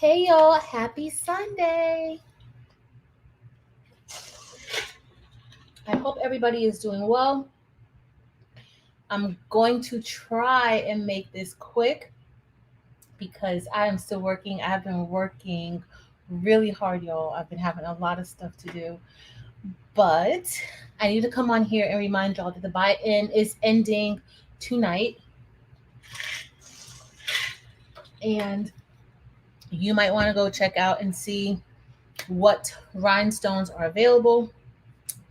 Hey y'all, happy Sunday. I hope everybody is doing well. I'm going to try and make this quick because I am still working. I've been working really hard, y'all. I've been having a lot of stuff to do. But I need to come on here and remind y'all that the buy-in is ending tonight. And you might want to go check out and see what rhinestones are available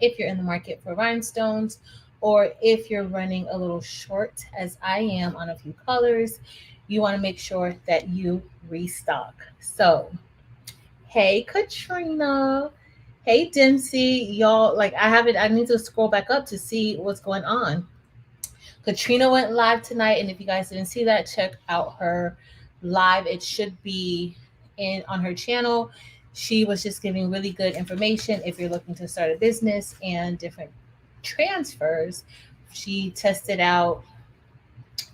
if you're in the market for rhinestones, or if you're running a little short, as I am, on a few colors, you want to make sure that you restock. So, hey, Katrina. Hey, Dempsey. Y'all, like, I need to scroll back up to see what's going on. Katrina went live tonight, and if you guys didn't see that, check out her live. It should be in on her channel. She was just giving really good information if you're looking to start a business and different transfers. She tested out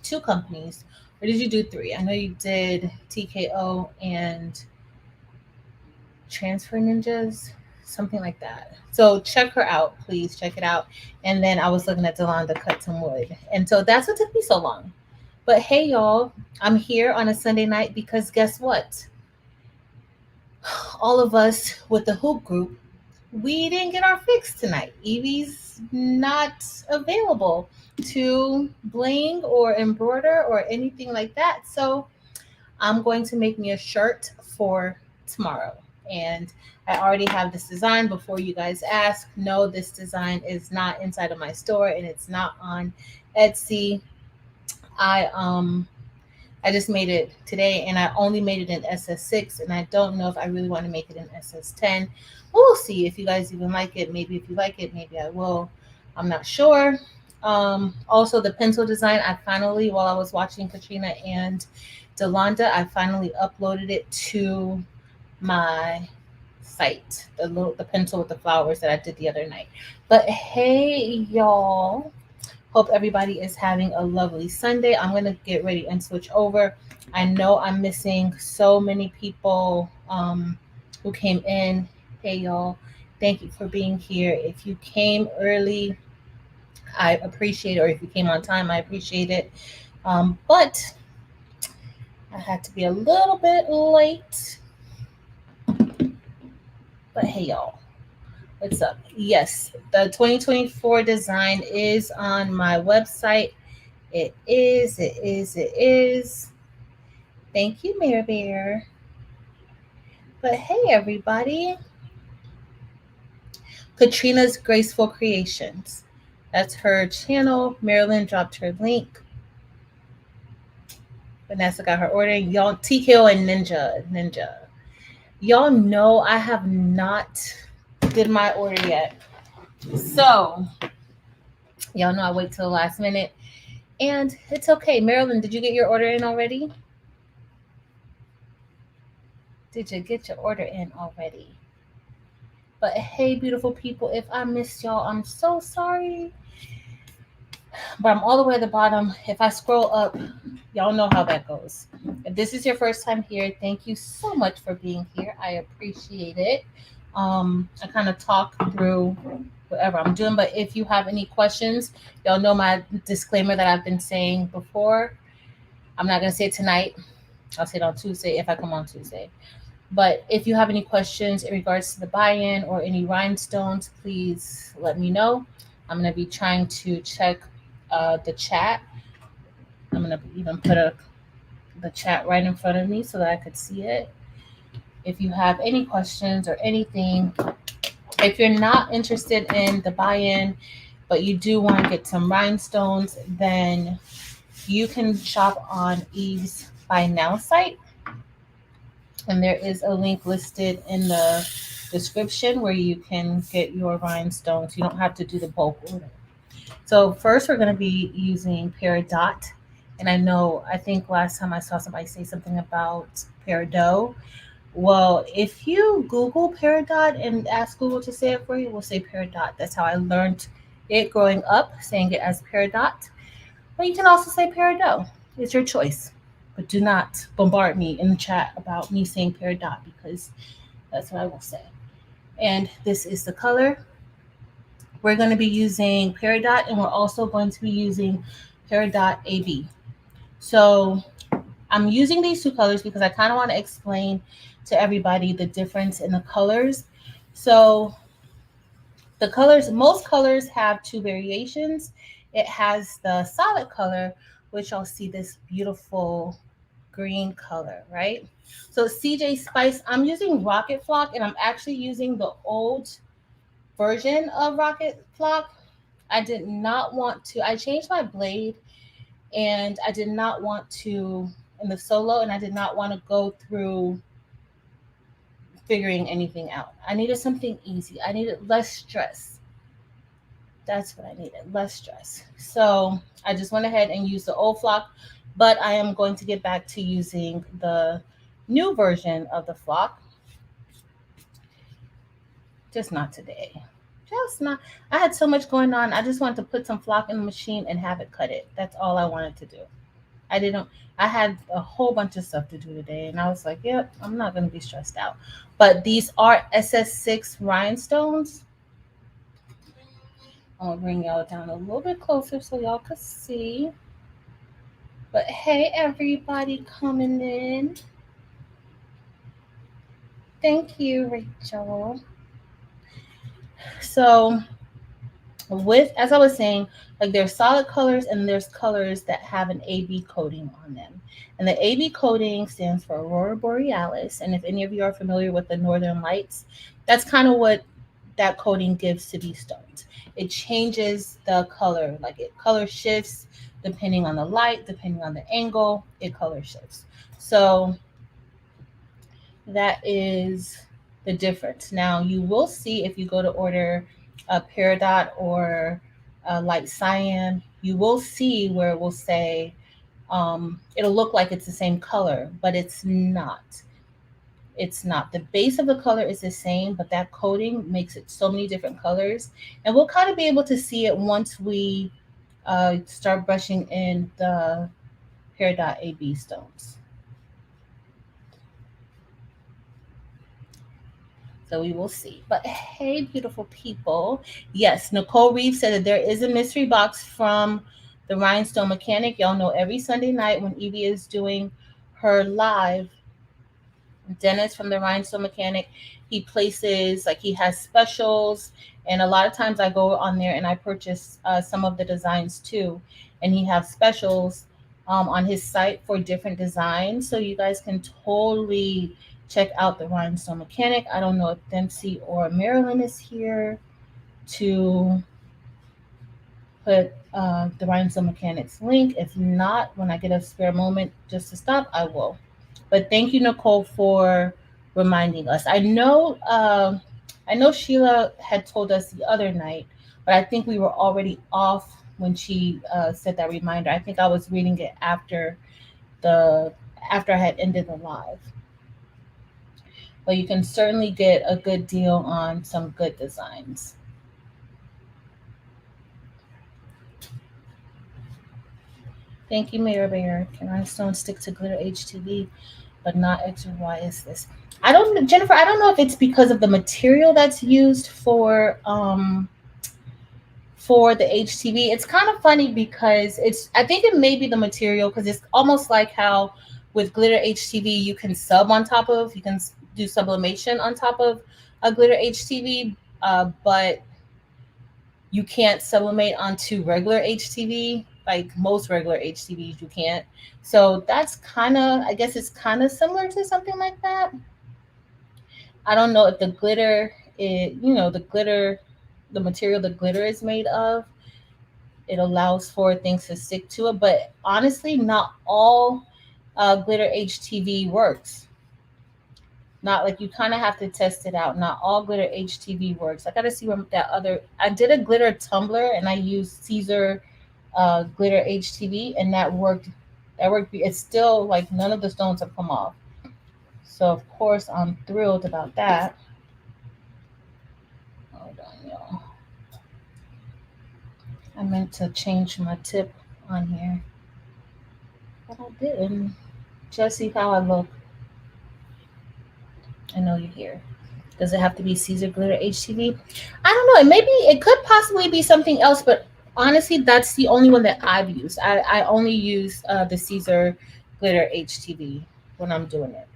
two companies. Or did you do three? I know you did TKO and Transfer Ninjas, something like that. So check her out, please check it out. And then I was looking at Delonda cut some wood. And so that's what took me so long. But hey, y'all, I'm here on a Sunday night because guess what? All of us with the hoop group, we didn't get our fix tonight. Evie's not available to bling or embroider or anything like that. So I'm going to make me a shirt for tomorrow. And I already have this design. Before you guys ask, no, this design is not inside of my store and it's not on Etsy. I just made it today and I only made it in SS6 and I don't know if I really want to make it in SS10. We'll see if you guys even like it. Maybe if you like it, maybe I will. I'm not sure. Also the pencil design, I finally, while I was watching Katrina and Delonda, I finally uploaded it to my site. The pencil with the flowers that I did the other night. But hey y'all, hope everybody is having a lovely Sunday. I'm going to get ready and switch over. I know I'm missing so many people who came in. Hey, y'all. Thank you for being here. If you came early, I appreciate it. Or if you came on time, I appreciate it. But I had to be a little bit late. But hey, y'all. What's up? Yes, the 2024 design is on my website. It is. Thank you, Mare Bear. But hey, everybody. Katrina's Graceful Creations. That's her channel. Marilyn dropped her link. Vanessa got her order. Y'all, TKO and Ninja. Y'all know I have not did my order yet. So, y'all know I wait till the last minute. And it's okay. Marilyn, did you get your order in already? Did you get your order in already? But hey, beautiful people, if I missed y'all, I'm so sorry. But I'm all the way at the bottom. If I scroll up, y'all know how that goes. If this is your first time here, thank you so much for being here. I appreciate it. I kind of talk through whatever I'm doing, but if you have any questions, y'all know my disclaimer that I've been saying before. I'm not going to say it tonight. I'll say it on Tuesday if I come on Tuesday. But if you have any questions in regards to the buy-in or any rhinestones, please let me know. I'm going to be trying to check the chat. I'm going to even put the chat right in front of me so that I could see it. If you have any questions or anything, if you're not interested in the buy-in, but you do want to get some rhinestones, then you can shop on Eve's Buy Now site. And there is a link listed in the description where you can get your rhinestones. You don't have to do the bulk order. So first we're going to be using Peridot. And I think last time I saw somebody say something about Peridot. Well, if you Google Peridot and ask Google to say it for you, we'll say Peridot. That's how I learned it growing up, saying it as Peridot. But you can also say Peridot. It's your choice. But do not bombard me in the chat about me saying peridot, because that's what I will say. And this is the color. We're going to be using peridot, and we're also going to be using peridot AB. So I'm using these two colors because I kind of want to explain to everybody the difference in the colors. So the colors, most colors have two variations. It has the solid color, which I'll see this beautiful green color, right? So CJ Spice, I'm using Rocket Flock, and I'm actually using the old version of Rocket Flock. I did not want to, I changed my blade, and I did not want to, in the solo, and I did not want to go through figuring anything out. I needed something easy. I needed less stress. That's what I needed, less stress. So I just went ahead and used the old flock, but I am going to get back to using the new version of the flock. Just not today. Just not. I had so much going on. I just wanted to put some flock in the machine and have it cut it. That's all I wanted to do. I didn't. I had a whole bunch of stuff to do today, and I was like, "Yep, I'm not going to be stressed out." But these are SS6 rhinestones. I'm gonna bring y'all down a little bit closer so y'all can see. But hey, everybody coming in. Thank you, Rachel. So with, as I was saying, like there's solid colors and there's colors that have an AB coating on them. And the AB coating stands for Aurora Borealis. And if any of you are familiar with the Northern Lights, that's kind of what that coating gives to these stones. It changes the color, like it color shifts depending on the light, depending on the angle, it color shifts. So that is the difference. Now you will see if you go to order a peridot or a light cyan, you will see where it will say it'll look like it's the same color, but it's not. It's not. The base of the color is the same, but that coating makes it so many different colors. And we'll kind of be able to see it once we start brushing in the peridot AB stones. So we will see. But hey, beautiful people. Yes, Nicole Reeves said that there is a mystery box from the Rhinestone Mechanic. Y'all know every Sunday night when Evie is doing her live, Dennis from the Rhinestone Mechanic, he places, like he has specials. And a lot of times I go on there and I purchase some of the designs too. And he has specials on his site for different designs. So you guys can totally check out the Rhinestone Mechanic. I don't know if Dempsey or Marilyn is here to put the Rhinestone Mechanics link. If not, when I get a spare moment just to stop, I will. But thank you, Nicole, for reminding us. I know Sheila had told us the other night, but I think we were already off when she said that reminder. I think I was reading it after I had ended the live. But you can certainly get a good deal on some good designs. Thank you, Mayor Bear. Can Rhinestone stick to glitter HTV, but not X or Y? Is this? Jennifer, I don't know if it's because of the material that's used for the HTV. It's kind of funny because I think it may be the material, because it's almost like how with glitter HTV you can do sublimation on top of a glitter HTV, but you can't sublimate onto regular HTV. Like most regular HTVs, you can't. So that's kind of, I guess it's kind of similar to something like that. I don't know if the glitter is, the material the glitter is made of, it allows for things to stick to it. But honestly, not all glitter HTV works. Not like, you kind of have to test it out. Not all glitter HTV works. I got to see where I did a glitter tumbler and I used Caesar glitter HTV, and that worked. It's still like none of the stones have come off. So of course I'm thrilled about that. Hold on, y'all. I meant to change my tip on here, but I didn't. Jesse, how I look. I know you're here. Does it have to be Caesar Glitter HTV? I don't know. Maybe it could possibly be something else, but honestly, that's the only one that I've used. I only use the Caesar Glitter HTV when I'm doing it.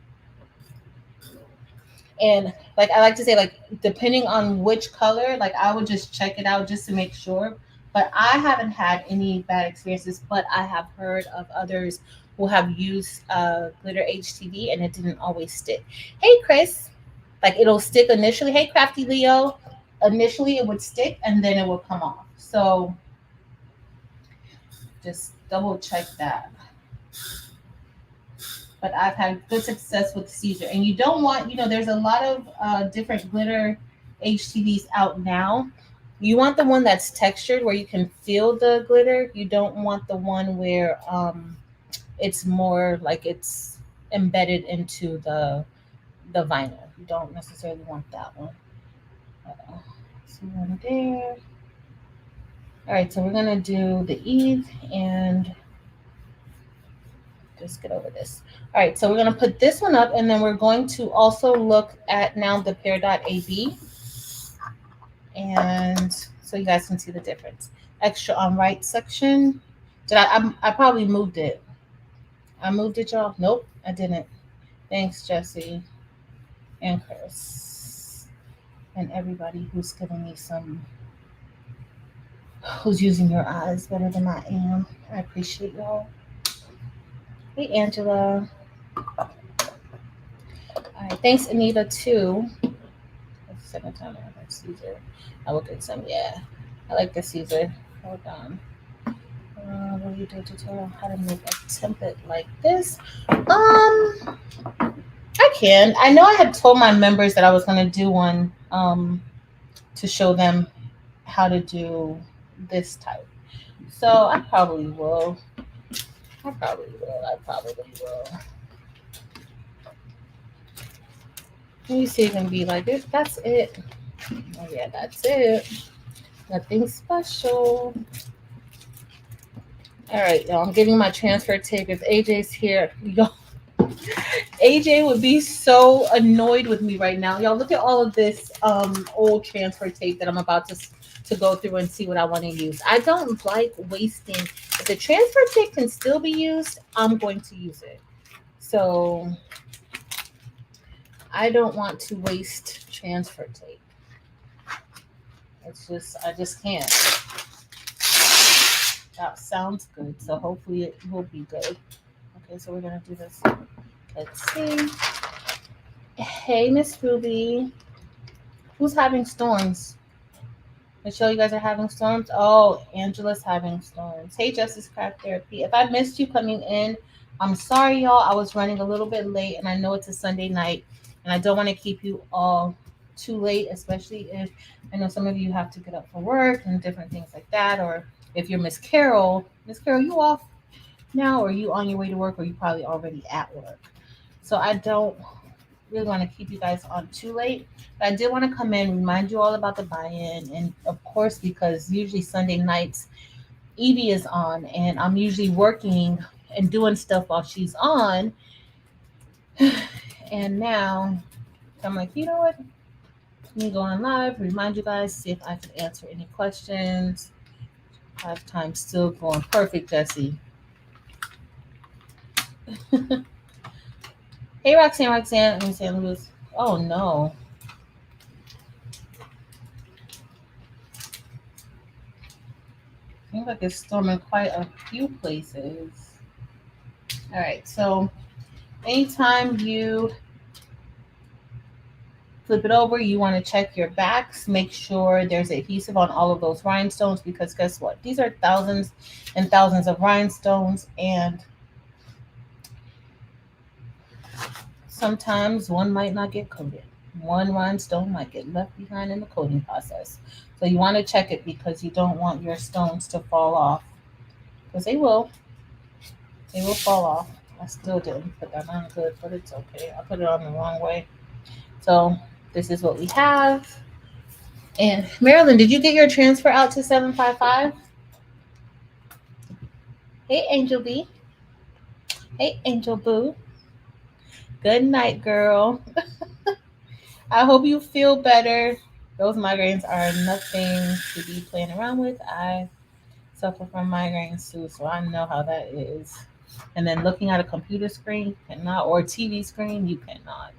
And like I like to say, like depending on which color, like I would just check it out just to make sure. But I haven't had any bad experiences, but I have heard of others who have used glitter HTV and it didn't always stick. Hey Chris, like it'll stick initially. Hey Crafty Leo, initially it would stick and then it will come off. So just double check that. But I've had good success with Caesar. And you don't want, there's a lot of different glitter HTVs out now. You want the one that's textured where you can feel the glitter. You don't want the one where it's more like it's embedded into the vinyl. You don't necessarily want that one. See one there. All right, so we're gonna do the Eve and just get over this. All right, so we're going to put this one up and then we're going to also look at now the Pear Dot AB. And so you guys can see the difference. Extra on right section. Did I probably moved it. I moved it, y'all? Nope, I didn't. Thanks, Jesse and Chris and everybody who's giving me some, who's using your eyes better than I am. I appreciate y'all. Hey, Angela. All right, thanks, Anita, too. That's the second time I had Caesar. I will get some, yeah. I like the Caesar. Hold on. Will you do a tutorial on how to make a template like this? I can. I know I had told my members that I was going to do one to show them how to do this type. So I probably will. I probably will. Let me see if it can be like this. That's it. Oh, yeah, that's it. Nothing special. All right, y'all. I'm giving my transfer tape. If AJ's here, y'all, AJ would be so annoyed with me right now. Y'all, look at all of this old transfer tape that I'm about to go through and see what I want to use. I don't like wasting. If the transfer tape can still be used, I'm going to use it. So I don't want to waste transfer tape. It's just, I just can't. That sounds good. So hopefully it will be good. Okay, so we're going to do this. Let's see. Hey, Miss Ruby. Who's having storms? Michelle, you guys are having storms? Oh, Angela's having storms. Hey, Justice Craft Therapy. If I missed you coming in, I'm sorry, y'all. I was running a little bit late, and I know it's a Sunday night, and I don't want to keep you all too late, especially if I know some of you have to get up for work and different things like that, or if you're Miss Carol, you off now, or you on your way to work, or you probably already at work. So I don't really want to keep you guys on too late. But I did want to come in, remind you all about the buy-in, and of course, because usually Sunday nights, Evie is on, and I'm usually working and doing stuff while she's on. And now I'm like, you know what? Let me go on live, remind you guys, see if I can answer any questions. Have time still going. Perfect, Jesse. Hey, Roxanne in St. Louis. Oh, no. Seems like it's storming quite a few places. All right, so anytime you flip it over, you want to check your backs. Make sure there's adhesive on all of those rhinestones, because guess what? These are thousands and thousands of rhinestones, and sometimes one might not get coated. One rhinestone might get left behind in the coating process. So you want to check it, because you don't want your stones to fall off, because they will. They will fall off. I still didn't put that on good, but it's okay. I put it on the wrong way. So this is what we have. And Marilyn, did you get your transfer out to 755? Hey, Angel B. Hey, Angel Boo. Good night, girl. I hope you feel better. Those migraines are nothing to be playing around with. I suffer from migraines too, so I know how that is. And then looking at a computer screen, you cannot, or TV screen, you cannot.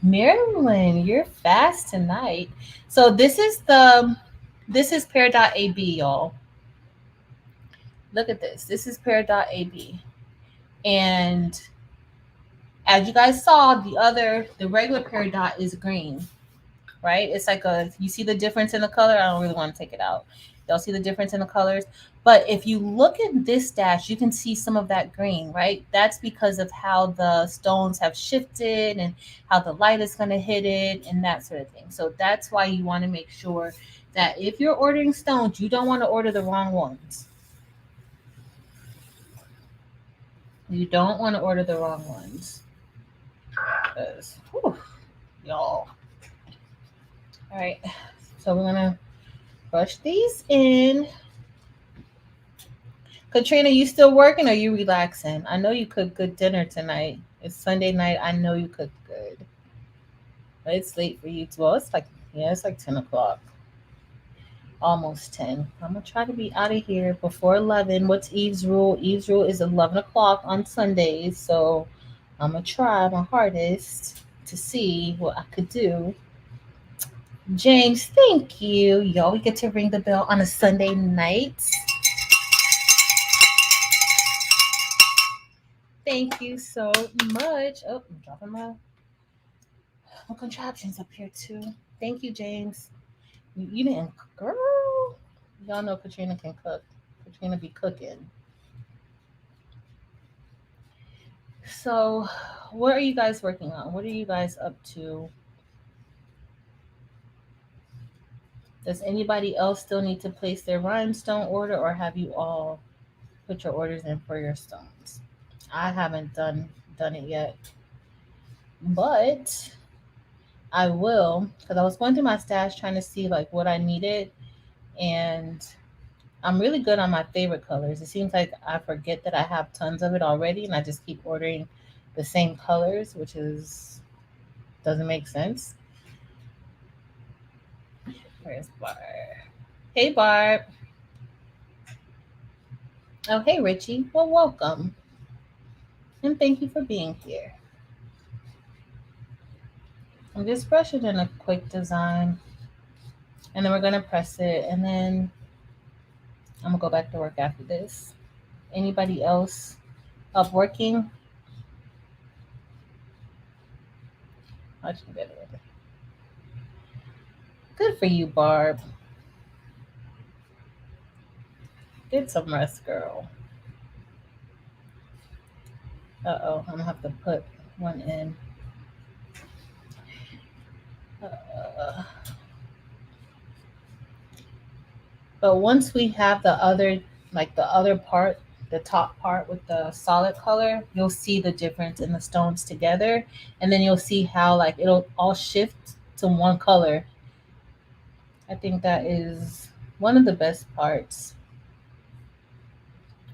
Marilyn, you're fast tonight. So this is Pear.ab, y'all. Look at this. This is Pear.ab. And as you guys saw, the regular pear dot is green, right? It's like you see the difference in the color. I don't really want to take it out. Y'all see the difference in the colors. But if you look at this dash, you can see some of that green, right? That's because of how the stones have shifted and how the light is going to hit it and that sort of thing. So that's why you want to make sure that if you're ordering stones, you don't want to order the wrong ones. You don't want to order the wrong ones. Because, y'all. All right. So we're going to brush these in. Katrina, you still working or you relaxing? I know you cooked good dinner tonight. It's Sunday night. I know you cooked good. But it's late for you too. Well, it's like 10 o'clock. Almost 10. I'm going to try to be out of here before 11. What's Eve's rule? Eve's rule is 11 o'clock on Sundays. So I'm going to try my hardest to see what I could do. James, thank you. Y'all, we get to ring the bell on a Sunday night. Thank you so much. Oh, I'm dropping my contraptions up here too. Thank you, James. You didn't, girl. Y'all know Katrina can cook. Katrina be cooking. So, what are you guys working on? What are you guys up to? Does anybody else still need to place their rhinestone order, or have you all put your orders in for your stones? I haven't done it yet, but I will, because I was going through my stash trying to see like what I needed, and I'm really good on my favorite colors. It seems like I forget that I have tons of it already, and I just keep ordering the same colors, which doesn't make sense. Where's Barb? Hey, Barb. Oh, hey, Richie. Well, welcome. And thank you for being here. I'm just brushing in a quick design. And then we're going to press it. And then I'm going to go back to work after this. Anybody else up working? Much better. Good for you, Barb. Get some rest, girl. Uh-oh, I'm gonna have to put one in. But once we have the other part, the top part with the solid color, you'll see the difference in the stones together. And then you'll see how like it'll all shift to one color. I think that is one of the best parts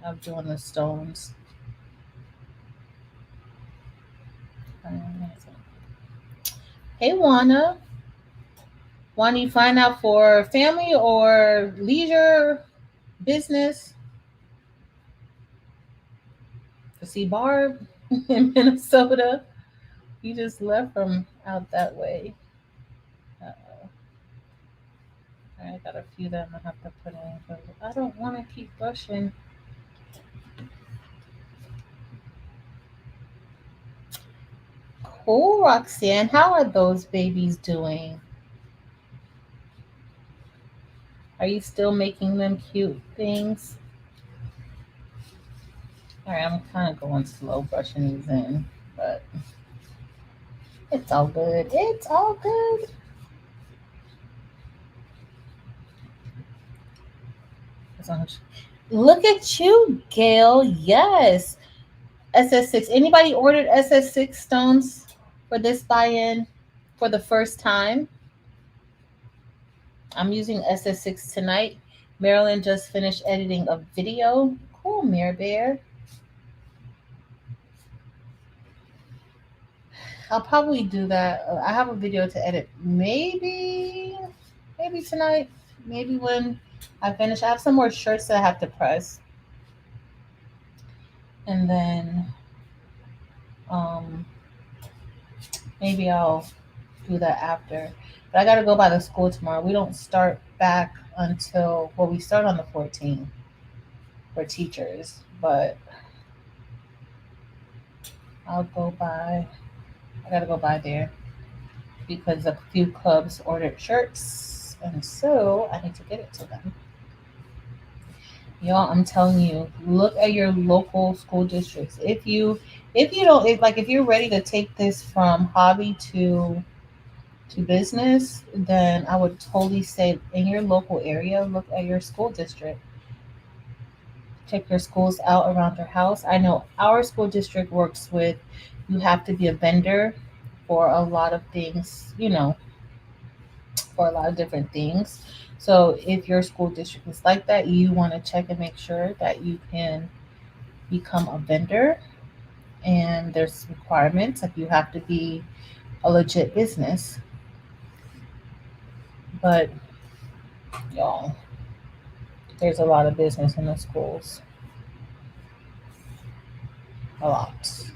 of doing the stones. Hey, Juana. Juana, you find out for family or leisure, business? To see Barb in Minnesota. You just left from out that way. Uh-oh. I got a few that I'm going to have to put in. But I don't want to keep brushing. Cool, Roxanne. How are those babies doing? Are you still making them cute things? All right, I'm kind of going slow brushing these in, but it's all good. It's all good. Look at you, Gail. Yes. SS6. Anybody ordered SS6 stones for this buy-in for the first time? I'm using SS6 tonight. Marilyn just finished editing a video. Cool, Mirror Bear. I'll probably do that. I have a video to edit. Maybe tonight. Maybe when I finish. I have some more shirts that I have to press, and then um, maybe I'll do that after. But I gotta go by the school tomorrow. We don't start back until we start on the 14th for teachers, but I'll go by. I gotta go by there because a few clubs ordered shirts, and so I need to get it to them. Y'all, I'm telling you, look at your local school districts. If you're ready to take this from hobby to business, then I would totally say in your local area, look at your school district. Check your schools out around your house. I know our school district works with, you have to be a vendor for a lot of things, for a lot of different things. So if your school district is like that, you want to check and make sure that you can become a vendor. And there's requirements, like you have to be a legit business. But y'all, there's a lot of business in the schools. A lot.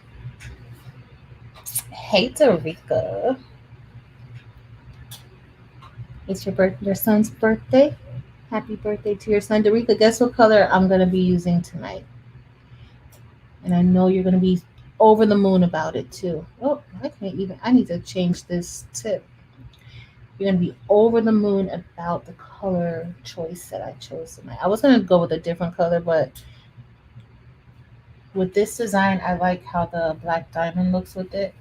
Hey, Dorica. It's your son's birthday. Happy birthday to your son, Dorica. Guess what color I'm gonna be using tonight? And I know you're gonna be over the moon about it too. Oh, I need to change this tip. You're gonna be over the moon about the color choice that I chose tonight. I was gonna go with a different color, but with this design, I like how the black diamond looks with it.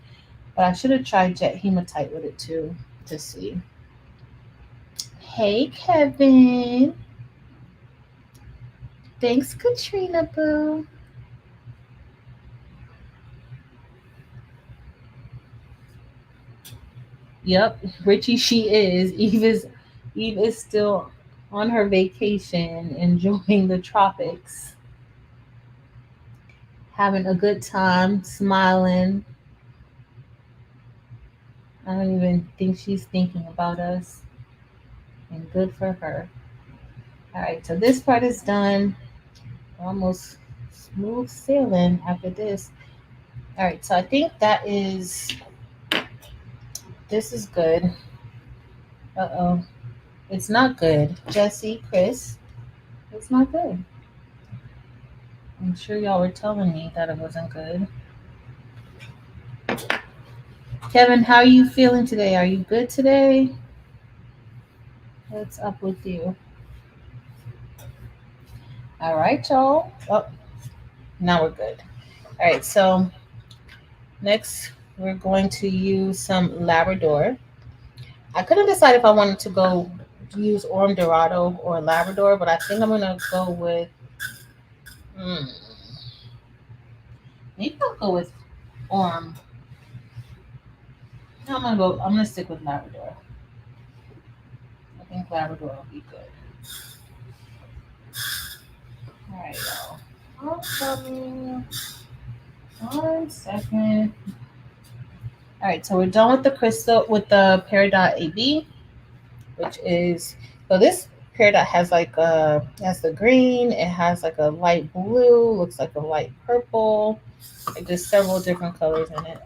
But I should have tried jet hematite with it too to see. Hey, Kevin. Thanks, Katrina Boo. Yep, Richie, she is. Eve is still on her vacation, enjoying the tropics, having a good time, smiling. I don't even think she's thinking about us, and good for her. All right, so this part is done. Almost smooth sailing after this. All right, so I think this is good. Uh-oh. It's not good. Jesse, Chris, it's not good. I'm sure y'all were telling me that it wasn't good. Kevin, how are you feeling today? Are you good today? What's up with you? All right, y'all. Oh, now we're good. All right, so next we're going to use some Labrador. I couldn't decide if I wanted to go use Orm Dorado or Labrador, but I think I'm gonna go with. Hmm, maybe I'll go with Orm. No, I'm gonna stick with Labrador. I think Labrador will be good. All right, y'all. I'm coming. 1 second. All right, so we're done with the crystal with the Peridot AB, which is, so this Peridot has like it has the green, it has like a light blue, looks like a light purple, like there's several different colors in it.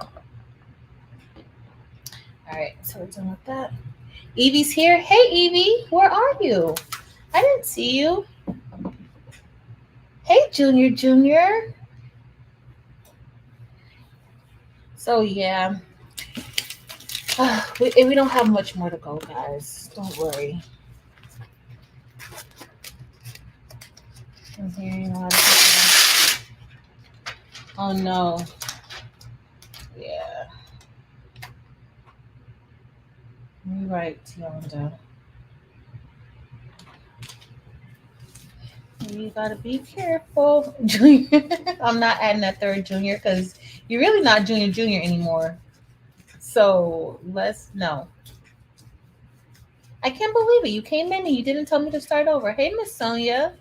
All right, so we're done with that. Evie's here. Hey Evie, where are you? I didn't see you. Hey Junior. So yeah, we don't have much more to go, guys. Don't worry. I'm hearing a lot of people. Oh no. Yeah. You're right, Yolanda. You gotta be careful, Junior. I'm not adding that third Junior because you're really not Junior anymore. So let's no. I can't believe it. You came in and you didn't tell me to start over. Hey, Miss Sonia.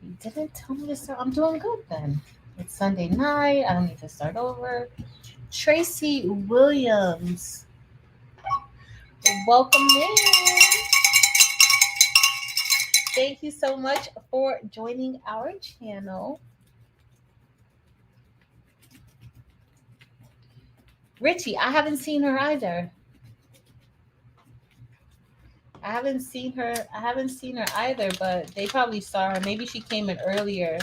You didn't tell me to start. I'm doing good then. It's Sunday night. I don't need to start over. Tracy Williams, welcome in. Thank you so much for joining our channel. Richie, I haven't seen her either. I haven't seen her either, but they probably saw her. Maybe she came in earlier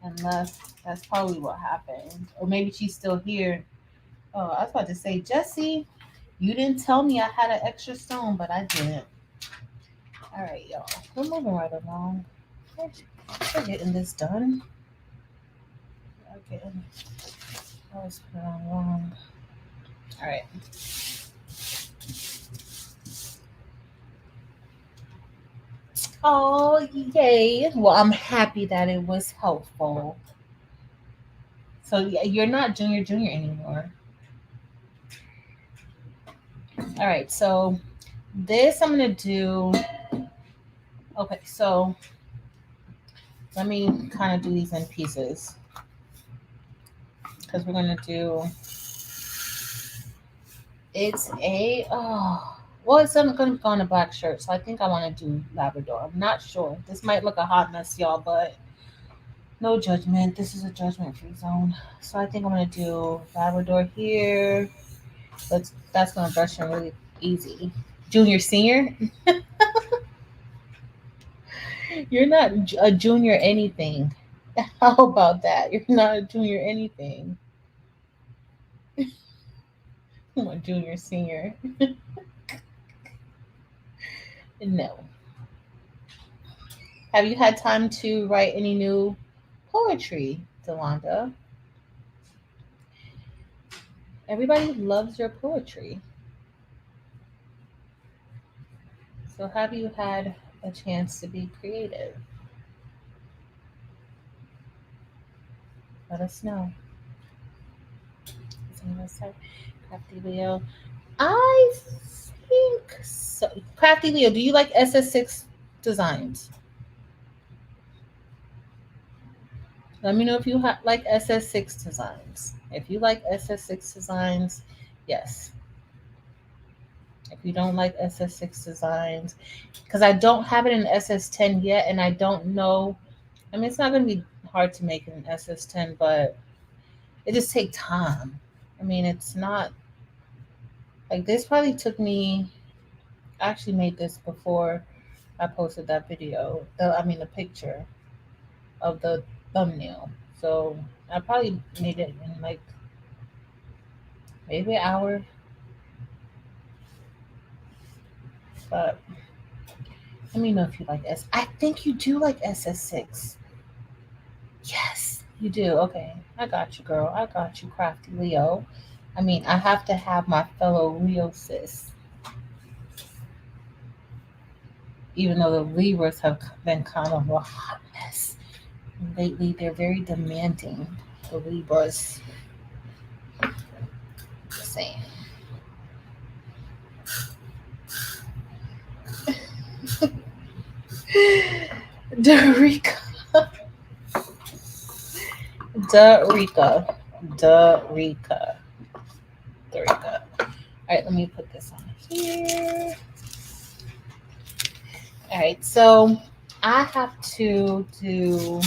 and left. That's probably what happened. Or maybe she's still here. Oh, I was about to say, Jesse, you didn't tell me I had an extra stone, but I didn't. All right, y'all. We're moving right along. We're getting this done. Okay. I was put it on wrong. All right. Oh, yay. Well, I'm happy that it was helpful. So you're not junior anymore. All right. So this I'm going to do. Okay. So let me kind of do these in pieces. Because we're going to do. It's a. Oh. Well, it's going to go on a black shirt. So I think I want to do Labrador. I'm not sure. This might look a hot mess, y'all, but no judgment. This is a judgment-free zone. So I think I'm going to do Labrador here. That's going to brush in really easy. Junior, senior? You're not a junior anything. How about that? You're not a junior anything. I'm a junior, senior. No. Have you had time to write any new poetry, Delonda? Everybody loves your poetry. So have you had a chance to be creative? Let us know. Crafty Leo. I think so. Crafty Leo, do you like SS6 designs? Let me know if you like SS6 designs. If you like SS6 designs, yes. If you don't like SS6 designs, because I don't have it in SS10 yet, and I don't know. I mean, it's not going to be hard to make it in SS10, but it just takes time. I mean, it's not like this. Probably took me. I actually made this before I posted that video. The picture of the thumbnail. So I probably made it in like maybe an hour. But let me know if you like S. I think you do like SS6. Yes, you do. Okay. I got you, girl. I got you, Crafty Leo. I mean, I have to have my fellow Leo sis. Even though the Libras have been kind of a hot mess lately, they're very demanding. The Libras. Just saying. Dorica. Dorica. All right, let me put this on here. All right, so I have to do.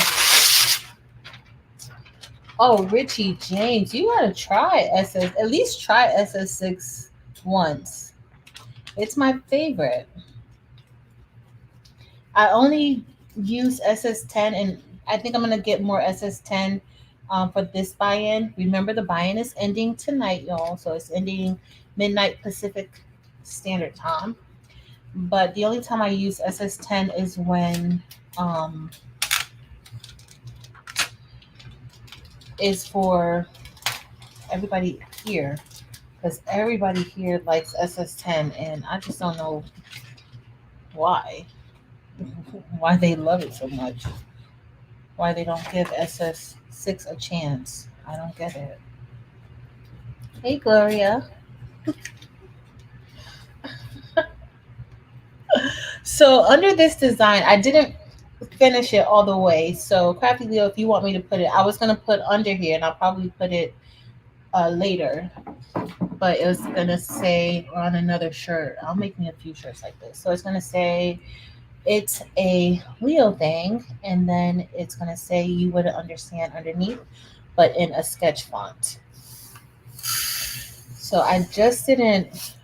Oh, Richie James, you gotta try SS. At least try SS6 once. It's my favorite. I only use SS10, and I think I'm gonna get more SS10 for this buy-in. Remember, the buy-in is ending tonight, y'all. So it's ending midnight Pacific Standard Time. But the only time I use SS10 is when is for everybody here, because everybody here likes SS10, and I just don't know why they love it so much. Why they don't give SS6 a chance. I don't get it. Hey, Gloria. So under this design, I didn't finish it all the way. So Crafty Leo, if you want me to put it, I was gonna put under here, and I'll probably put it later. But it was gonna say on another shirt. I'll make me a few shirts like this. So it's gonna say it's a Leo thing, and then it's gonna say you wouldn't understand underneath, but in a sketch font. So I just didn't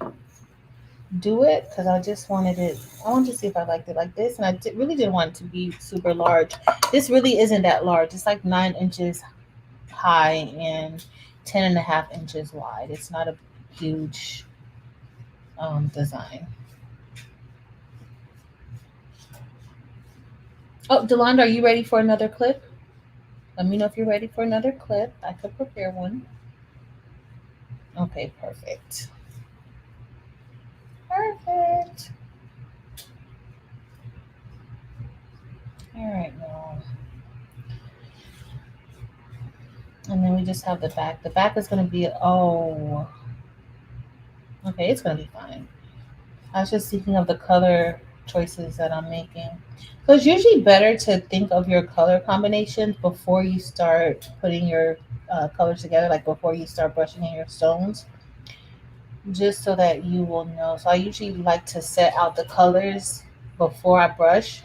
do it because I just wanted it. I wanted to see if I liked it like this, and really didn't want it to be super large. This really isn't that large. It's like 9 inches high and 10.5 inches wide. It's not a huge design. Oh, Delonda, are you ready for another clip? Let me know if you're ready for another clip. I could prepare one. Okay, perfect. Perfect. All right, now. And then we just have the back. The back is going to be, oh, okay, it's going to be fine. I was just thinking of the color choices that I'm making. So it's usually better to think of your color combinations before you start putting your colors together, like before you start brushing in your stones, just so that you will know. So I usually like to set out the colors before I brush,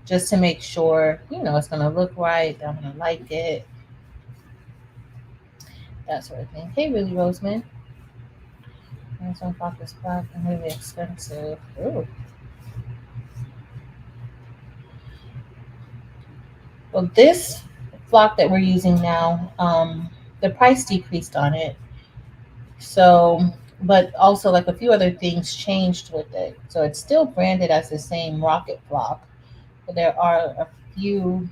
just to make sure, it's going to look right, that I'm going to like it, that sort of thing. Hey, really, Roseman. Rhinestone flock is black and really expensive. Ooh. Well, this flock that we're using now, the price decreased on it. So, but also like a few other things changed with it. So it's still branded as the same rocket flock, but there are a few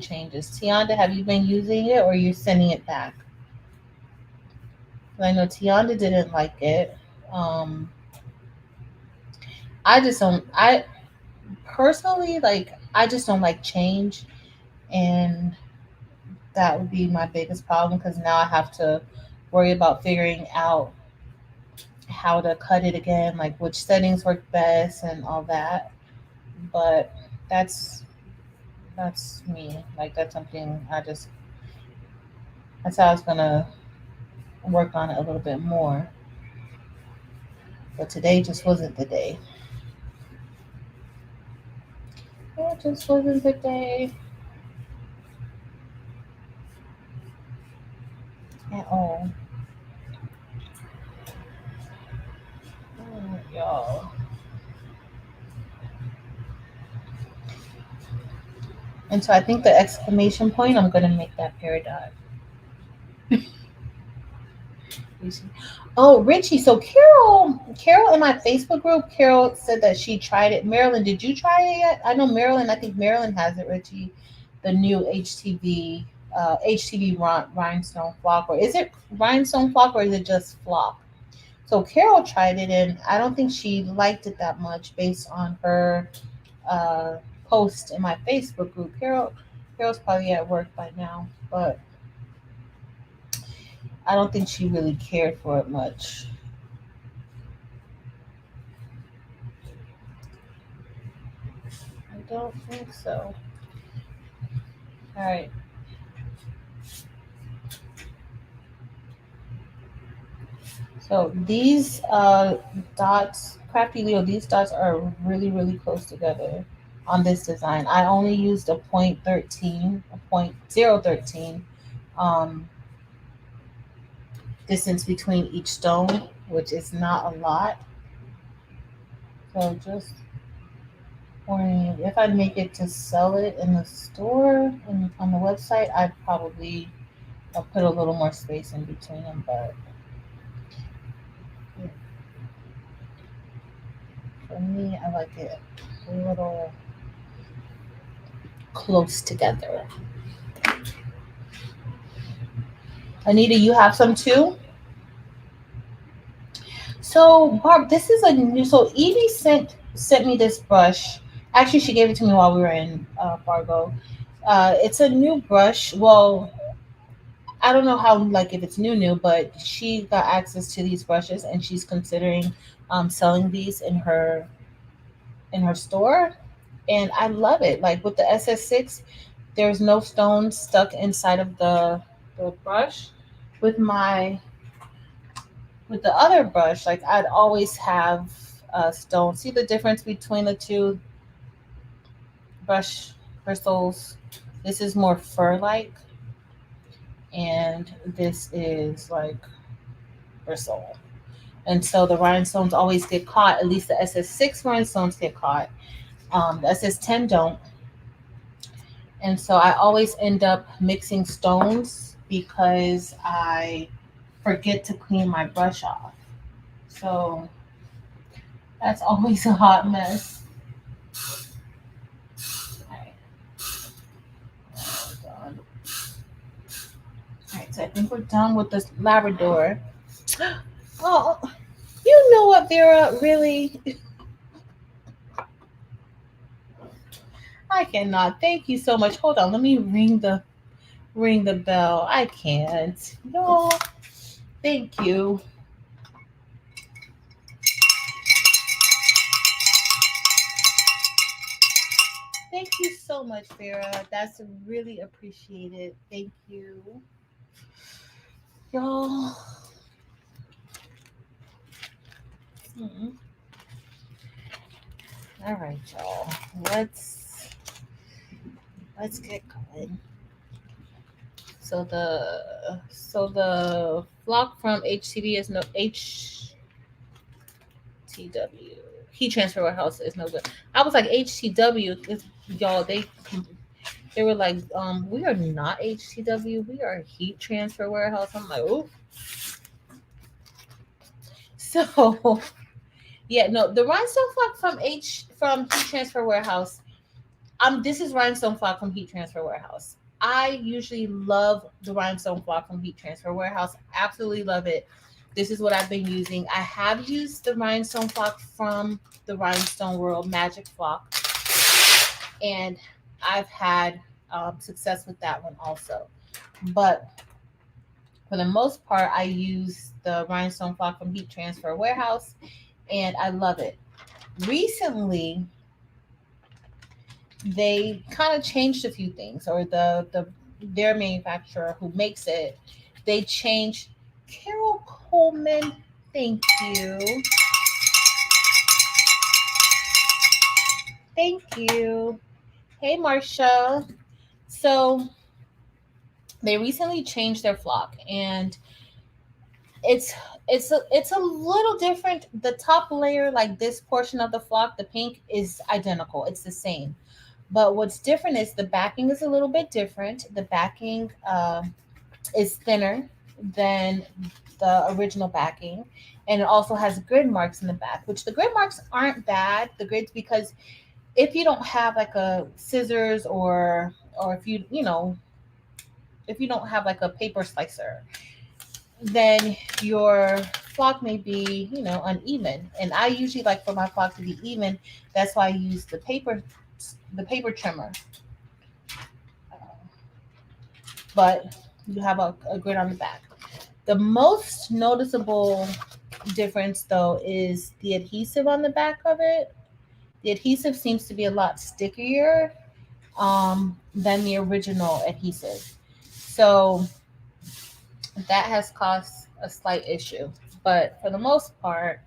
changes. Tianda, have you been using it, or are you sending it back? I know Tianda didn't like it. Um, I just don't. I personally like. I just don't like change, and that would be my biggest problem because now I have to worry about figuring out how to cut it again, like which settings work best and all that. But that's that's me. Like that's something that's how I was gonna work on it a little bit more. But today just wasn't the day. It just wasn't the day at all. Y'all. And so I think the exclamation point, I'm gonna make that paradigm. Oh, Richie. So Carol in my Facebook group, Carol said that she tried it. Marilyn, did you try it yet? I know Marilyn. I think Marilyn has it. Richie, the new HTV rhinestone flock, or is it rhinestone flock, or is it just flock? So Carol tried it, and I don't think she liked it that much based on her uh, post in my Facebook group. Carol's probably at work by now, but I don't think she really cared for it much. I don't think so. All right. So these dots, Crafty Leo, these dots are really, really close together on this design. I only used a point 13, a point 013 um, distance between each stone, which is not a lot. So just warning you, if I make it to sell it in the store and on the website, I'll put a little more space in between them, but for me, I like it a little close together. Anita, you have some too? So Barb, this is a new. So Evie sent me this brush. Actually, she gave it to me while we were in Fargo. It's a new brush. Well, I don't know how like if it's new, but she got access to these brushes and she's considering selling these in her store. and I love it. Like with the SS6, there's no stones stuck inside of the brush. With my with the other brush, like I'd always have stones. See the difference between the two brush bristles? This is more fur-like, and this is like bristle. And so the rhinestones always get caught. At least the SS6 rhinestones get caught. The SS10 don't. And so I always end up mixing stones because I forget to clean my brush off. So that's always a hot mess. Alright, done. Alright, so I think we're done with this Labrador. Oh, you know what, Vera? Really? I cannot. Thank you so much. Hold on, let me ring the bell. I can't. Y'all, thank you. Thank you so much, Vera. That's really appreciated. Thank you. Y'all. Mm. All right, y'all. Let's get going. So the flock from HTV is no HTW. Heat transfer warehouse is no good. I was like HTW. Y'all, they were like, we are not HTW. We are heat transfer warehouse. I'm like, oh. So yeah, no, the rhinestone flock from heat transfer warehouse. This is rhinestone flock from heat transfer warehouse. I usually love the rhinestone flock from heat transfer warehouse. Absolutely love it. This is what I've been using. I have used the rhinestone flock from the Rhinestone World Magic Flock, and I've had success with that one also. But for the most part, I use the rhinestone flock from Heat Transfer Warehouse, and I love it. Recently, they kind of changed a few things, or their manufacturer who makes it, they changed. Carol Coleman, thank you, thank you. Hey, Marcia. So they recently changed their flock, and it's it's a little different. The top layer, like this portion of the flock, the pink is identical. It's the same. But what's different is the backing is a little bit different. The backing is thinner than the original backing, and it also has grid marks in the back, which the grid marks aren't bad. The grids, because if you don't have like a scissors, or if if you don't have like a paper slicer, then your flock may be, uneven. And I usually like for my flock to be even. That's why I use the paper trimmer. But you have a grid on the back. The most noticeable difference, though, is the adhesive on the back of it. The adhesive seems to be a lot stickier than the original adhesive. So that has caused a slight issue. But for the most part,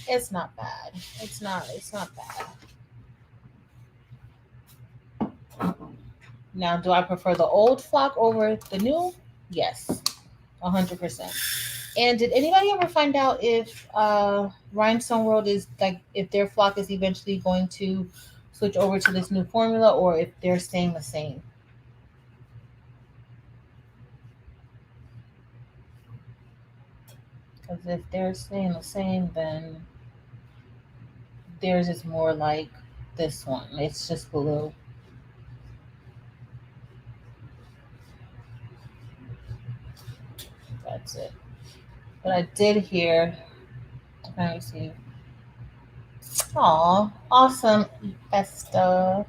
it's not bad. It's not bad. Now, do I prefer the old flock over the new? Yes, 100%. And did anybody ever find out if Rhinestone World is like, if their flock is eventually going to switch over to this new formula, or if they're staying the same? Because if they're staying the same, then theirs is more like this one. It's just blue. That's it. But I did hear. Let me see. Aw, awesome, Esther.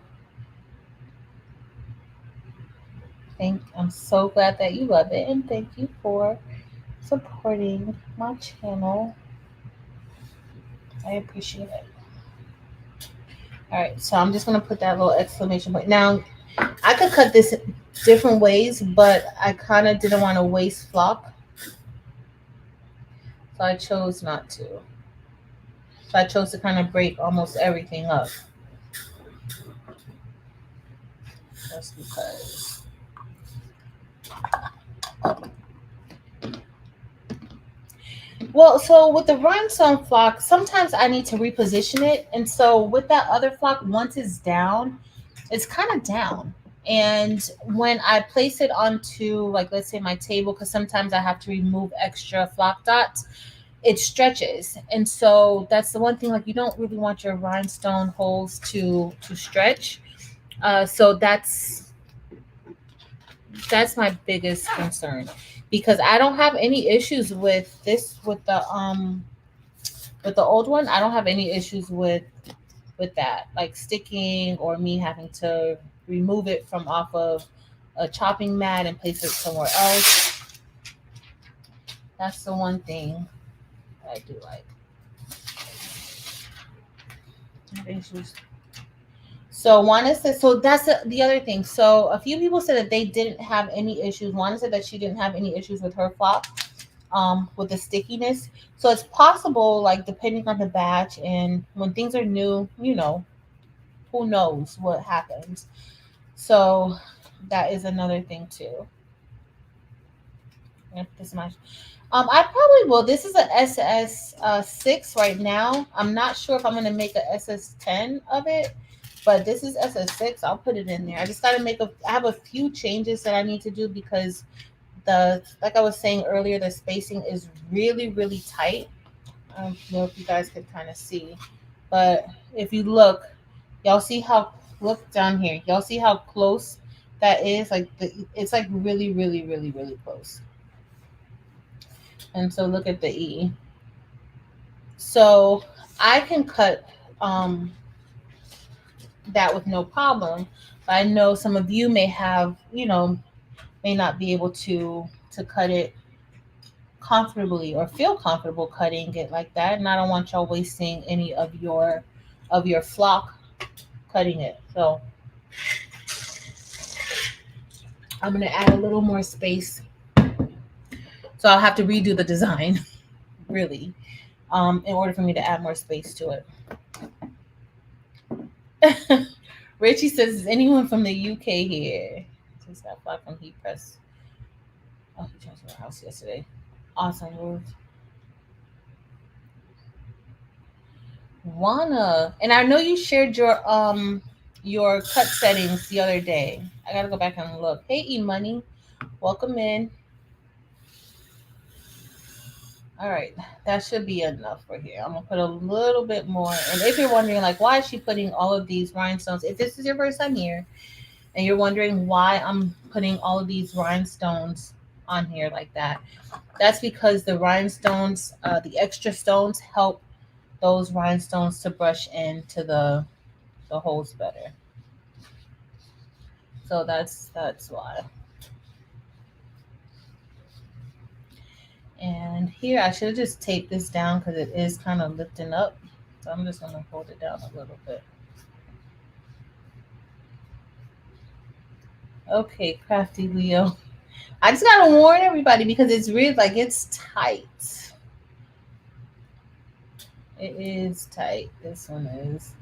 I'm so glad that you love it, and thank you for supporting my channel. I appreciate it. All right, so I'm just gonna put that little exclamation point. Now, I could cut this different ways, but I kind of didn't want to waste flock, so I chose not to. So I chose to kind of break almost everything up. Just because. Well, so with the rhinestone flock, sometimes I need to reposition it. And so with that other flock, once it's down, it's kind of down. And when I place it onto, like, let's say my table, because sometimes I have to remove extra flock dots, it stretches. And so that's the one thing, like, you don't really want your rhinestone holes to stretch. So that's my biggest concern, because I don't have any issues with this with the old one. I don't have any issues with that, like sticking or me having to remove it from off of a chopping mat and place it somewhere else. That's the one thing I do like. Issues. So Wanda said, so that's the other thing. So a few people said that they didn't have any issues. Wanda said that she didn't have any issues with her flop, with the stickiness. So it's possible, like, depending on the batch and when things are new, who knows what happens. So that is another thing too. This much. I probably will. This is a SS6 right now. I'm not sure if I'm gonna make a SS10 of it, but this is SS6. I'll put it in there. I just gotta I have a few changes that I need to do because like I was saying earlier, the spacing is really, really tight. I don't know if you guys could kind of see, but if you look, y'all see how, look down here. Y'all see how close that is? Like it's like really, really, really, really close. And so look at the E. So I can cut that with no problem. But I know some of you may have, may not be able to cut it comfortably or feel comfortable cutting it like that. And I don't want y'all wasting any of your flock cutting it. So I'm gonna add a little more space. So I'll have to redo the design, really, in order for me to add more space to it. Richie says, is anyone from the UK here? Just got back from heat press. Oh, he changed my house yesterday. Awesome, Ruth. Wanna, and I know you shared your cut settings the other day. I gotta go back and look. Hey, E Money, welcome in. All right, that should be enough for here. I'm gonna put a little bit more. And if you're wondering, like, why is she putting all of these rhinestones? If this is your first time here, and you're wondering why I'm putting all of these rhinestones on here like that, that's because the rhinestones, the extra stones, help those rhinestones to brush into the holes better. So that's why. And here I should have just taped this down because it is kind of lifting up. So I'm just gonna hold it down a little bit. Okay, crafty Leo. I just gotta warn everybody because it's really, like, it's tight. It is tight. This one is.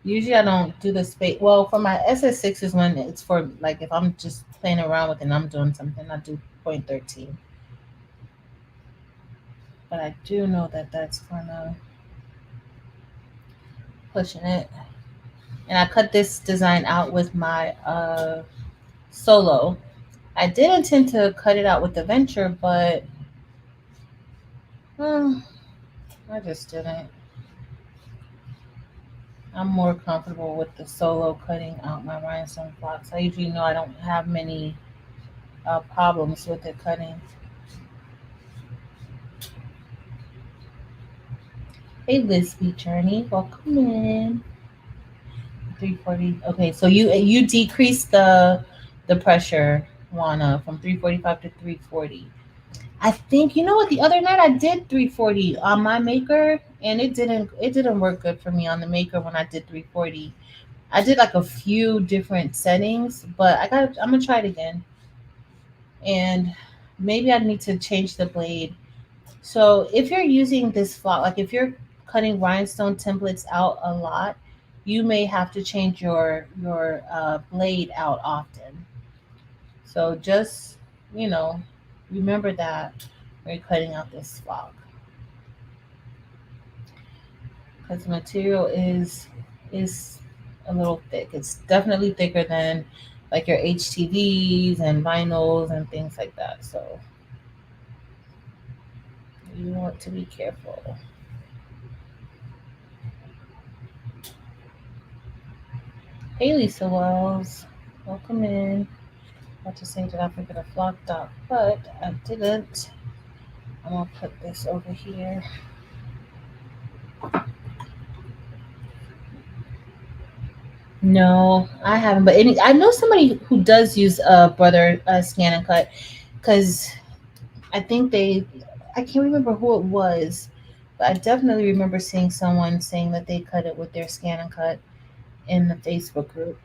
Usually I don't do the space. Well, for my SS6 is when it's for, like, if I'm just playing around with it and I'm doing something, I do 0.13. But I do know that that's kind of pushing it. And I cut this design out with my solo. I did intend to cut it out with the venture, but I just didn't. I'm more comfortable with the solo cutting out my rhinestone blocks. I usually know I don't have many problems with it cutting. Hey, Lisby Journey, welcome in. 340. Okay, so you decrease the pressure, Juana, from 345 to 340. I think, you know what, the other night I did 340 on my maker and it didn't work good for me on the maker when I did 340. I did like a few different settings, but I'm gonna try it again, and maybe I need to change the blade. So if you're using this flock, like if you're cutting rhinestone templates out a lot, you may have to change your blade out often. So just, you know, remember that when you're cutting out this flock, because the material is a little thick. It's definitely thicker than like your HTVs and vinyls and things like that. So you want to be careful. Hey Lisa Wells, welcome in. About to say that I forget a flock dot, but I didn't. I'm gonna put this over here. No, I haven't. But I know somebody who does use Brother Scan and Cut, because I think I can't remember who it was, but I definitely remember seeing someone saying that they cut it with their Scan and Cut in the Facebook group.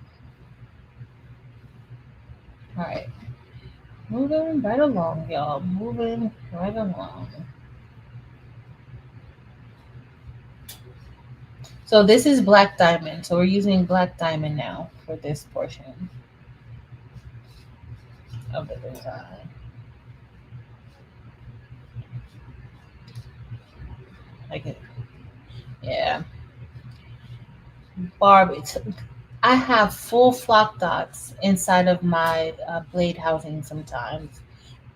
All right, moving right along, y'all. Moving right along. So this is black diamond. So we're using black diamond now for this portion of the design. Like it, yeah. Barbie. I have full flock dots inside of my blade housing sometimes,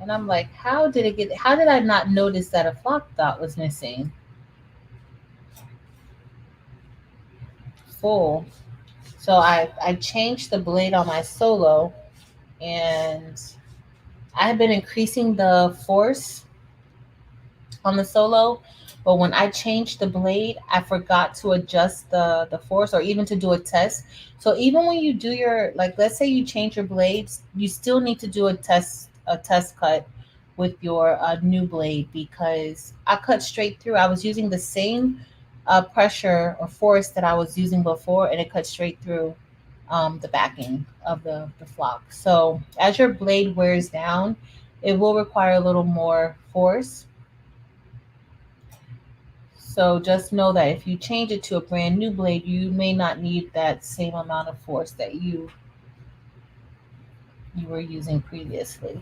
and I'm like, how did I not notice that a flock dot was missing? Full. So I changed the blade on my solo, and I have been increasing the force on the solo, but when I changed the blade, I forgot to adjust the force or even to do a test. So even when you do your, like, let's say you change your blades, you still need to do a test cut with your new blade, because I cut straight through. I was using the same pressure or force that I was using before, and it cut straight through the backing of the flock. So as your blade wears down, it will require a little more force. So just know that if you change it to a brand new blade, you may not need that same amount of force that you were using previously.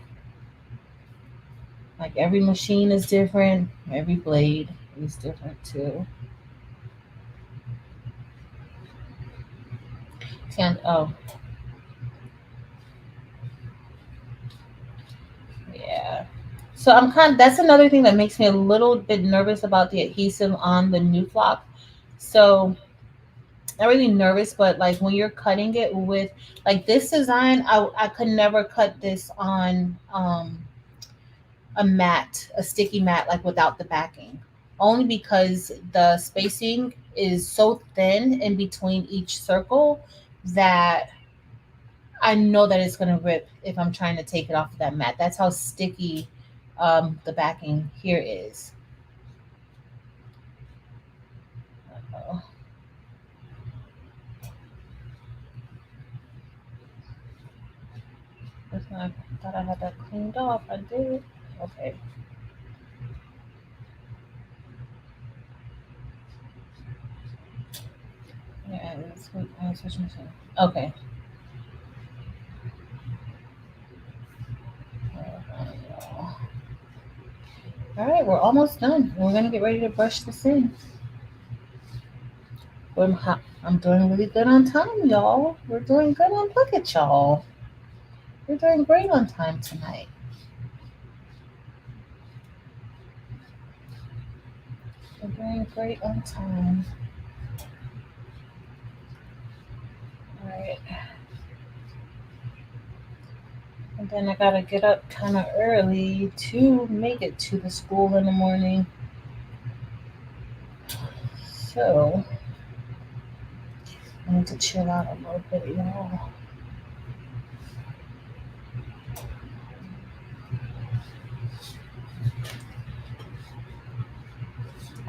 Like every machine is different, every blade is different too. Oh, yeah. So that's another thing that makes me a little bit nervous about the adhesive on the new flock. So not really nervous, but like when you're cutting it with like this design, I could never cut this on a mat, a sticky mat, like without the backing. Only because the spacing is so thin in between each circle that I know that it's gonna rip if I'm trying to take it off of that mat. That's how sticky the backing here is. Uh-oh. I thought I had that cleaned off. I did. Okay. Yeah, let's switch machine. Okay. All right, we're almost done. We're gonna get ready to brush this in. I'm doing really good on time, y'all. We're doing good on. Look at y'all. We're doing great on time tonight. We're doing great on time. All right. And then I gotta get up kind of early to make it to the school in the morning. So I need to chill out a little bit, y'all.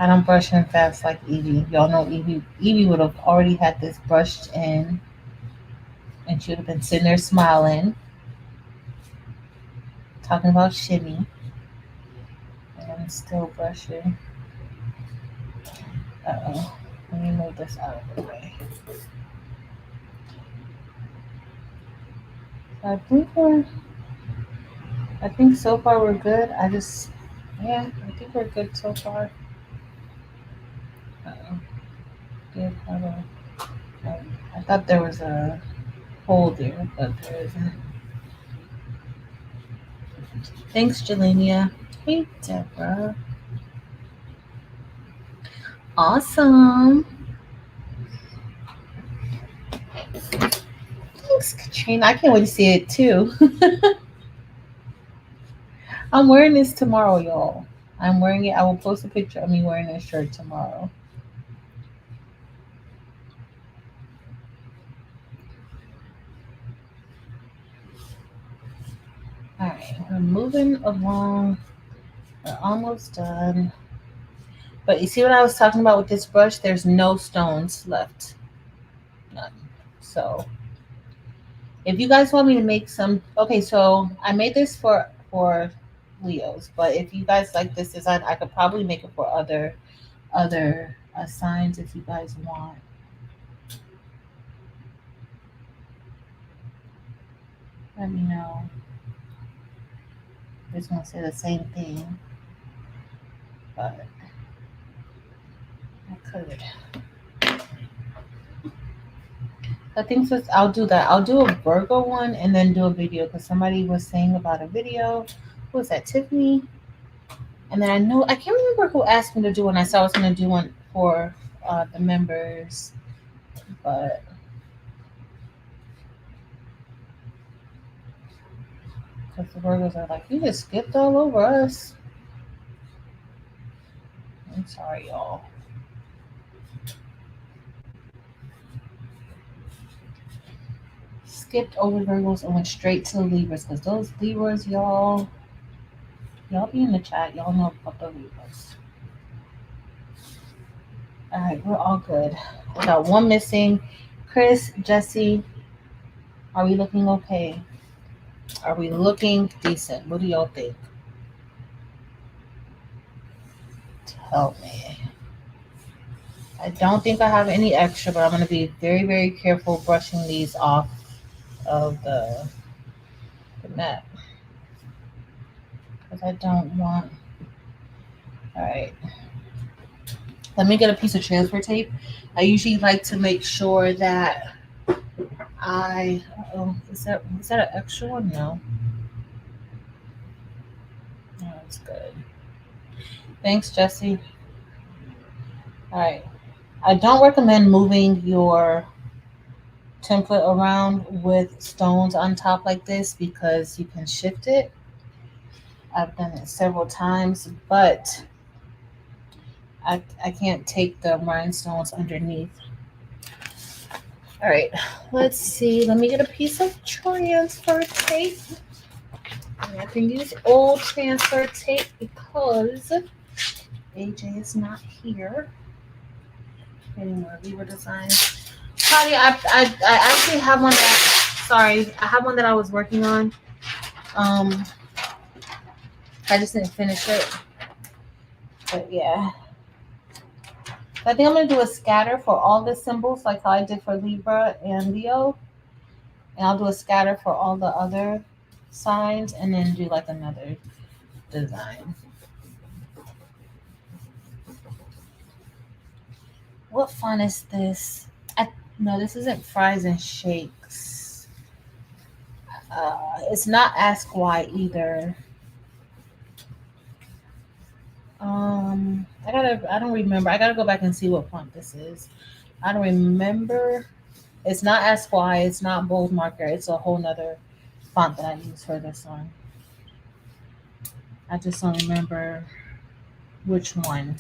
I don't brush in fast like Evie. Y'all know Evie. Evie would have already had this brushed in, and she would have been sitting there smiling, talking about shimmy, and I'm still brushing. Uh-oh. Let me move this out of the way. I think so far we're good. I think we're good so far. Uh-oh. Did have I thought there was a hole there, but there isn't. Thanks, Jelenia. Hey, Deborah. Awesome. Thanks, Katrina. I can't wait to see it too. I'm wearing this tomorrow, y'all. I'm wearing it. I will post a picture of me wearing this shirt tomorrow. All right, we're moving along. We're almost done. But you see what I was talking about with this brush? There's no stones left. None. So if you guys want me to make some, okay, so I made this for Leos, but if you guys like this design, I could probably make it for other signs if you guys want. Let me know. I just want to say the same thing, but I could. I think so. I'll do that. I'll do a Virgo one and then do a video because somebody was saying about a video. Who was that? Tiffany. And then I can't remember who asked me to do one. I said I was going to do one for the members, but because the Virgos are like, you just skipped all over us. I'm sorry, y'all. Skipped over Virgos and went straight to the Libras because those Libras, y'all be in the chat. Y'all know about the Libras. All right, we're all good. We got one missing. Chris, Jesse, are we looking okay? Are we looking decent? What do y'all think? Tell me. I don't think I have any extra, but I'm going to be very, very careful brushing these off of the mat. Because I don't want... Alright. Let me get a piece of transfer tape. I usually like to make sure that is that an extra one? No. No, it's good. Thanks, Jesse. Alright. I don't recommend moving your template around with stones on top like this because you can shift it. I've done it several times, but I can't take the rhinestones underneath. All right, let's see. Let me get a piece of transfer tape. And I can use old transfer tape because AJ is not here. Any more Libra designs? Claudia, I actually have one that, sorry, I have one that I was working on. I just didn't finish it. But yeah. I think I'm going to do a scatter for all the symbols like how I did for Libra and Leo. And I'll do a scatter for all the other signs and then do like another design. What font is this? No, this isn't Fries and Shakes. It's not Ask Why either. I don't remember. I gotta go back and see what font this is. I don't remember. It's not Ask Why. It's not Bold Marker. It's a whole nother font that I use for this one. I just don't remember which one.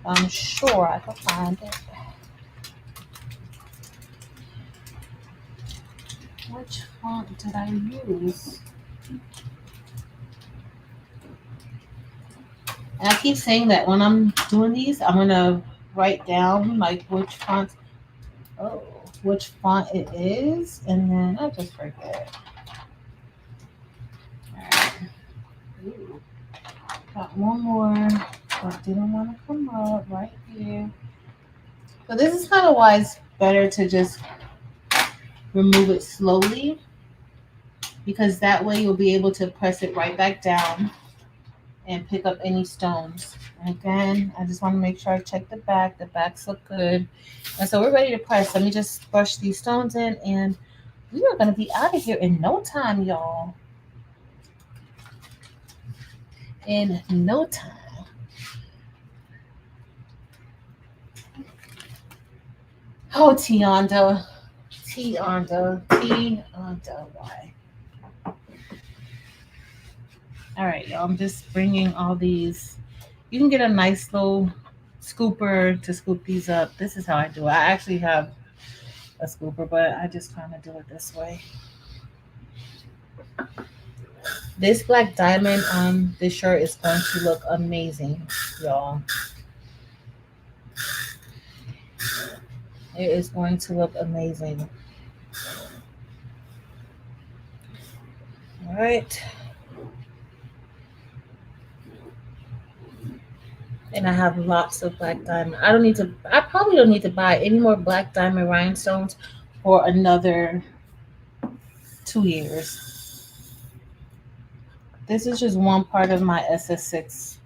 I'm sure I can find it. Which font did I use? And I keep saying that when I'm doing these, I'm gonna write down like oh, which font it is, and then I just forget. Alright. Ooh. Got one more, but didn't want to come up right here. So this is kind of why it's better to just remove it slowly, because that way you'll be able to press it right back down and pick up any stones. And again, I just want to make sure I check the back. The backs look good. And so we're ready to press. Let me just brush these stones in, and we are going to be out of here in no time, y'all. In no time. Oh, Tionda. Why? All right, y'all. I'm just bringing all these. You can get a nice little scooper to scoop these up. This is how I do it. I actually have a scooper, but I just kind of do it this way. This black diamond on this shirt is going to look amazing, y'all. It is going to look amazing. All right. And I have lots of black diamond. I probably don't need to buy any more black diamond rhinestones for another 2 years. This is just one part of my SS6.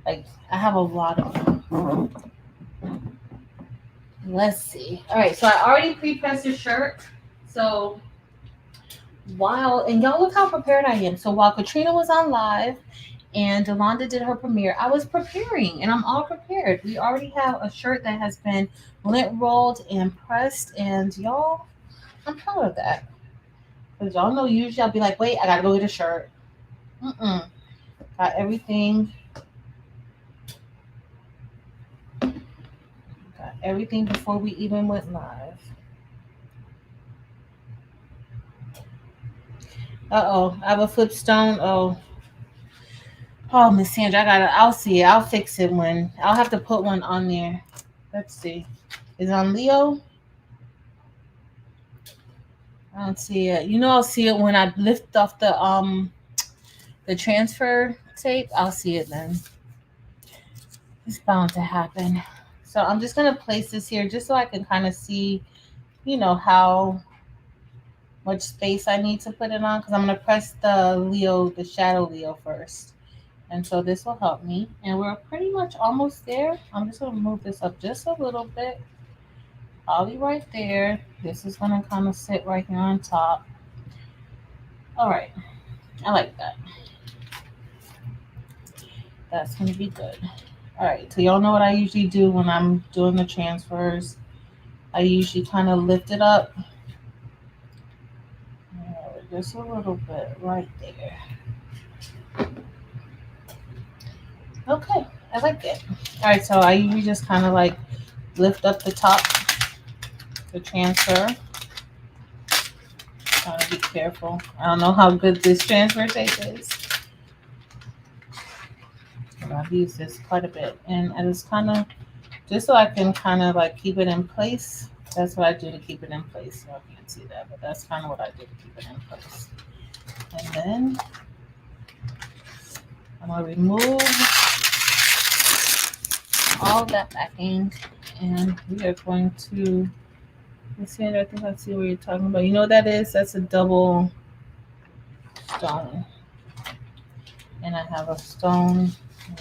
Like, I have a lot of them. Let's see. All right, so I already pre-pressed the shirt. So and y'all look how prepared I am. So while Katrina was on live and Delonda did her premiere, I was preparing, and I'm all prepared. We already have a shirt that has been lint rolled and pressed, and y'all, I'm proud of that. Because y'all know usually I'll be like, wait, I gotta go get a shirt. Got everything. Got everything before we even went live. Uh-oh, I have a flip stone. Oh, Miss Sandra, I'll see it. I'll fix it I'll have to put one on there. Let's see. Is it on Leo? I don't see it. I'll see it when I lift off the transfer tape. I'll see it then. It's bound to happen. So I'm just gonna place this here just so I can kind of see, how much space I need to put it on, because I'm gonna press the shadow Leo first. And so this will help me. And we're pretty much almost there. I'm just gonna move this up just a little bit. Probably right there. This is gonna kind of sit right here on top. All right, I like that. That's gonna be good. All right, so y'all know what I usually do when I'm doing the transfers. I usually kind of lift it up just a little bit right there. Okay, I like it. All right, so I usually just kind of like lift up the top, the transfer. Trying to be careful. I don't know how good this transfer tape is. I've used this quite a bit, and I just kind of, just so I can kind of like keep it in place. That's what I do to keep it in place. So I can't see that, but that's kind of what I do to keep it in place. And then I'm gonna remove all that backing, and we are going to. Let's see. I think I see what you're talking about. You know what that is? That's a double stone, and I have a stone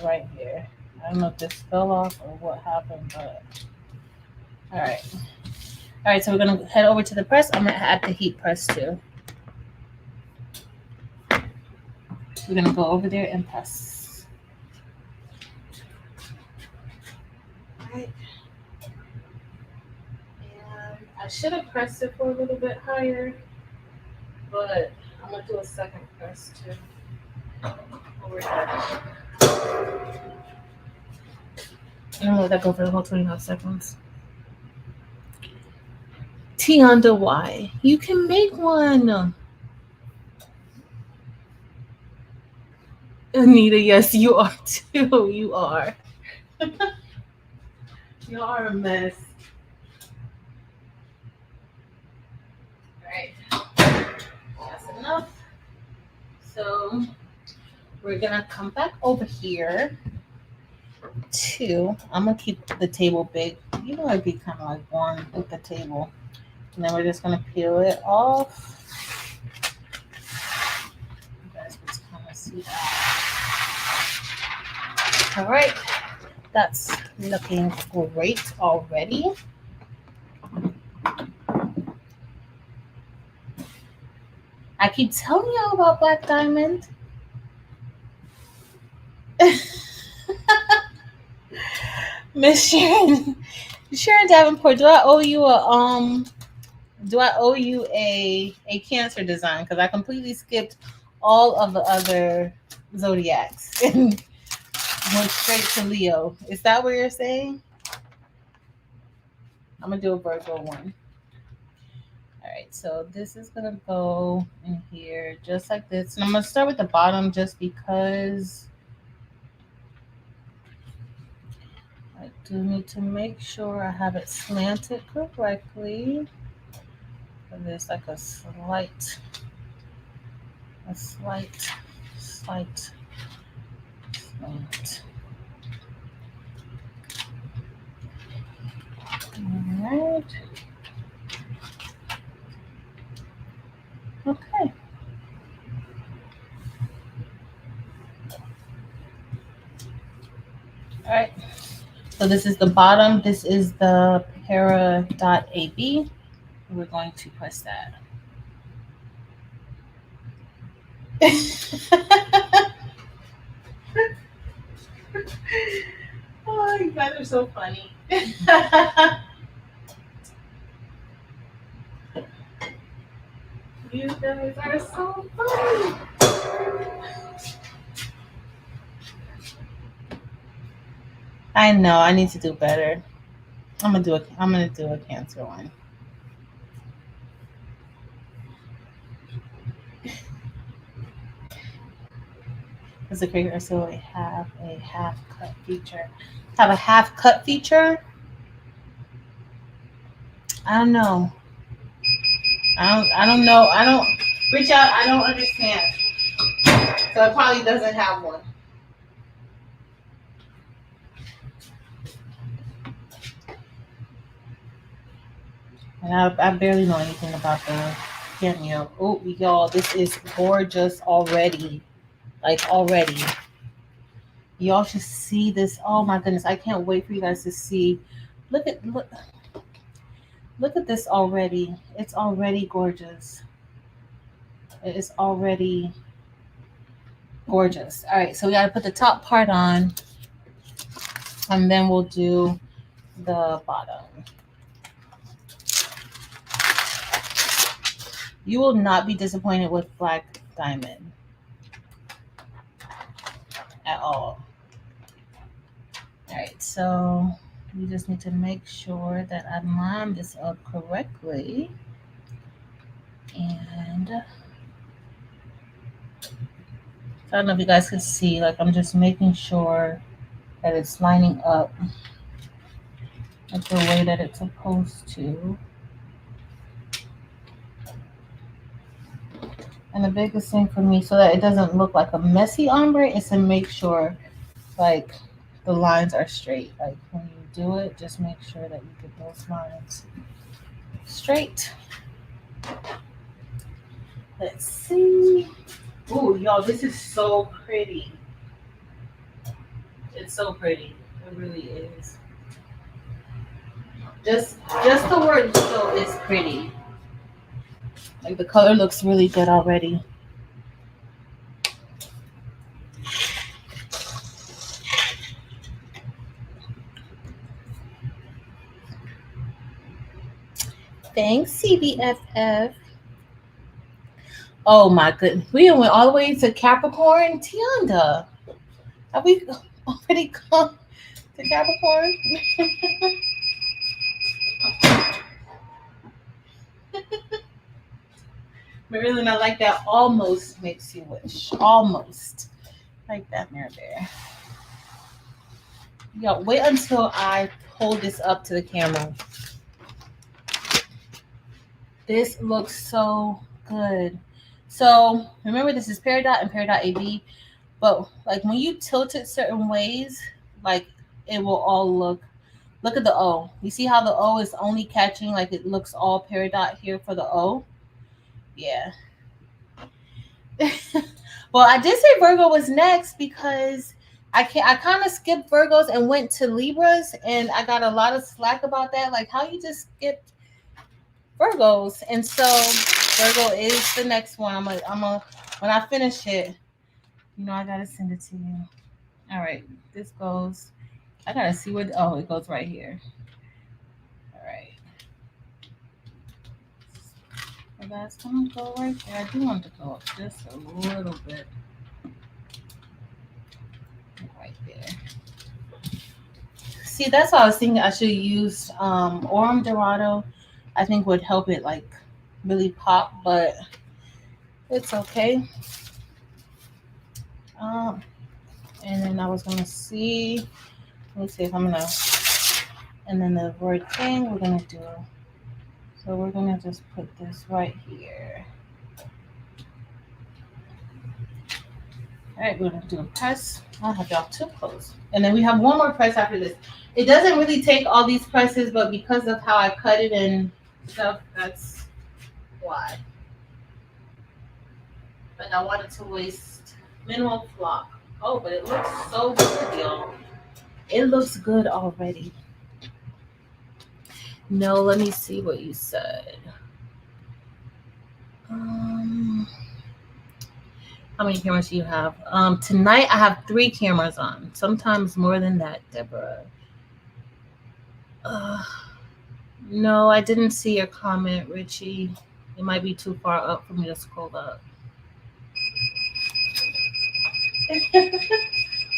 right here. I don't know if this fell off or what happened, but all right. All right, so we're gonna head over to the press. I'm gonna add the heat press too. We're gonna go over there and press. All right. And I should have pressed it for a little bit higher, but I'm gonna do a second press too. Over here. I'm gonna let that go for the whole 25 seconds. Tionda, why? You can make one. Anita, yes, you are too. You are. You are a mess. Alright, that's enough. So we're gonna come back over here to, I'm gonna keep the table big. You know, it'd be kind of like boring with the table. And then we're just gonna peel it off. You guys can kind of see that. All right, that's looking great already. I keep telling y'all about Black Diamond. Miss Sharon Davenport, do I owe you a Cancer design? Because I completely skipped all of the other zodiacs and went straight to Leo. Is that what you're saying? I'm gonna do a Virgo one. All right, so this is gonna go in here just like this, and I'm gonna start with the bottom just because I do need to make sure I have it slanted correctly. And there's like a slight slant. All right. Okay. All right. So this is the bottom. This is the para.ab. We're going to press that. Oh, you guys are so funny. You guys are so funny. I know. I need to do better. I'm gonna do a Cancer one. As a creator, so I have a half cut feature. Have a half cut feature? I don't know. I don't know. I don't reach out. I don't understand. So it probably doesn't have one. And I barely know anything about the cameo. Oh, y'all, this is gorgeous already. Like already. Y'all should see this. Oh my goodness, I can't wait for you guys to see. Look at this already. It's already gorgeous. It is already gorgeous. All right, so we got to put the top part on, and then we'll do the bottom. You will not be disappointed with Black Diamond at all. All right, so we just need to make sure that I line this up correctly. And I don't know if you guys can see, like I'm just making sure that it's lining up like the way that it's supposed to. And the biggest thing for me, so that it doesn't look like a messy ombre, is to make sure like the lines are straight. Like when you do it, just make sure that you get those lines straight. Let's see. Ooh, y'all, this is so pretty. It's so pretty. It really is. Just the word Leo is pretty. Like the color looks really good already. Thanks, CBFF. Oh my goodness. We went all the way to Capricorn. Tianda. Have we already come to Capricorn? Marilyn, I like that. Almost makes you wish. Almost. like that mirror there. Yo, wait until I hold this up to the camera. This looks so good. So remember, this is Peridot and Peridot AB, but like when you tilt it certain ways, like it will all look at the O. You see how the O is only catching, like it looks all Peridot here for the O? Yeah. Well, I did say Virgo was next because I kind of skipped Virgos and went to Libras, and I got a lot of slack about that. Like, how you just skipped Virgos? And so Virgo is the next one. When I finish it, I gotta send it to you. All right, this goes. I gotta see what. Oh, it goes right here. All right. So that's gonna go right there. I do want to go up just a little bit. Right there. See, that's why I was thinking I should use Aurum Dorado. I think would help it like really pop, but it's okay. And then I was gonna see. Let me see if I'm gonna. And then the word thing we're gonna do. So we're gonna just put this right here. All right, we're gonna do a press. I'll have y'all too close. And then we have one more press after this. It doesn't really take all these presses, but because of how I cut it and stuff, that's why. But I wanted to waste minimal flock. Oh, but it looks so good, y'all. It looks good already. No, let me see what you said. How many cameras do you have? Tonight I have 3 cameras on. Sometimes more than that, Deborah. No, I didn't see your comment, Richie. It might be too far up for me to scroll up.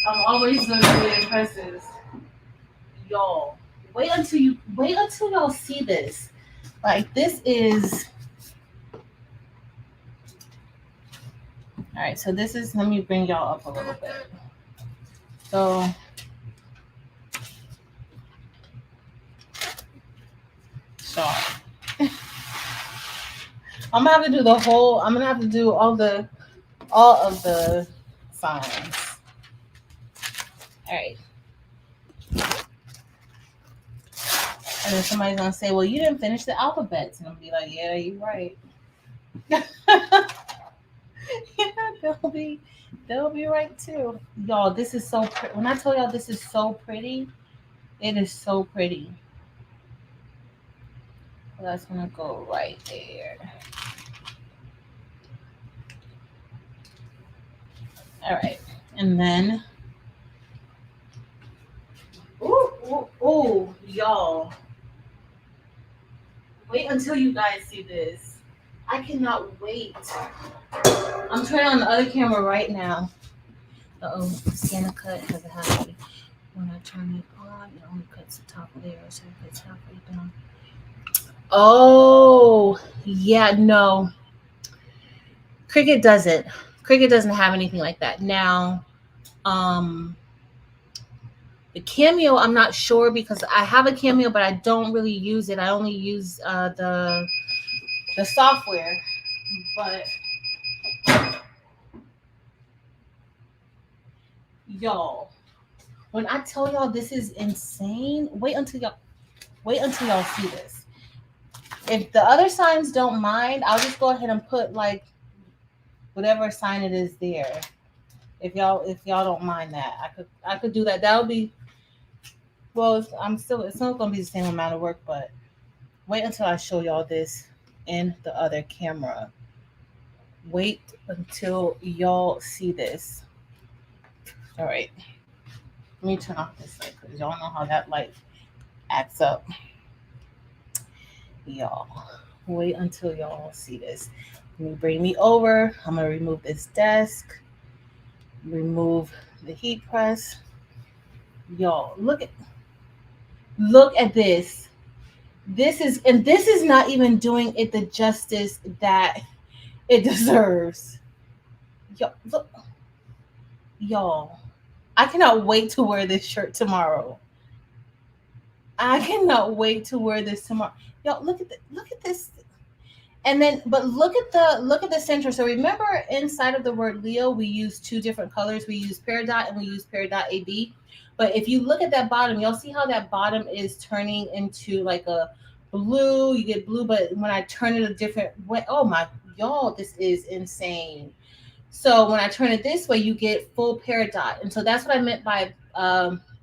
I'm always looking at presses. Y'all, wait until y'all see this. Like, this is... All right, so this is... Let me bring y'all up a little bit. So... I'm gonna have to do the whole. I'm gonna have to do all of the signs. All right. And then somebody's gonna say, "Well, you didn't finish the alphabets," and I'm gonna be like, "Yeah, you're right." Yeah, they'll be right too. Y'all, this is so pretty. When I tell y'all this is so pretty, it is so pretty. So that's gonna go right there. All right, and then, ooh, y'all. Wait until you guys see this. I cannot wait. I'm turning on the other camera right now. Scanner cut has a halfway. When I turn it on, it only cuts the top layer, so it cuts halfway down. Oh, yeah, no. Cricut doesn't. Cricut doesn't have anything like that. Now, the Cameo, I'm not sure because I have a Cameo, but I don't really use it. I only use the software. But y'all, when I tell y'all this is insane, wait until y'all see this. If the other signs don't mind, I'll just go ahead and put like whatever sign it is there. If y'all don't mind that, I could do that. That'll be, well, it's not gonna be the same amount of work, but wait until I show y'all this in the other camera. Wait until y'all see this. All right, let me turn off this light because y'all know how that light acts up. Y'all, wait until y'all see this. Let me bring me over. I'm gonna remove this desk. Remove the heat press. Y'all, look at this. This is not even doing it the justice that it deserves. Yo, look. Y'all, I cannot wait to wear this shirt tomorrow. I cannot wait to wear this tomorrow. Y'all, look at this. And then, but look at the center. So remember, inside of the word Leo, we use two different colors. We use peridot and we use peridot AB. But if you look at that bottom, you'll see how that bottom is turning into like a blue. You get blue, but when I turn it a different way, oh my, y'all, this is insane. So when I turn it this way, you get full peridot. And so that's what I meant by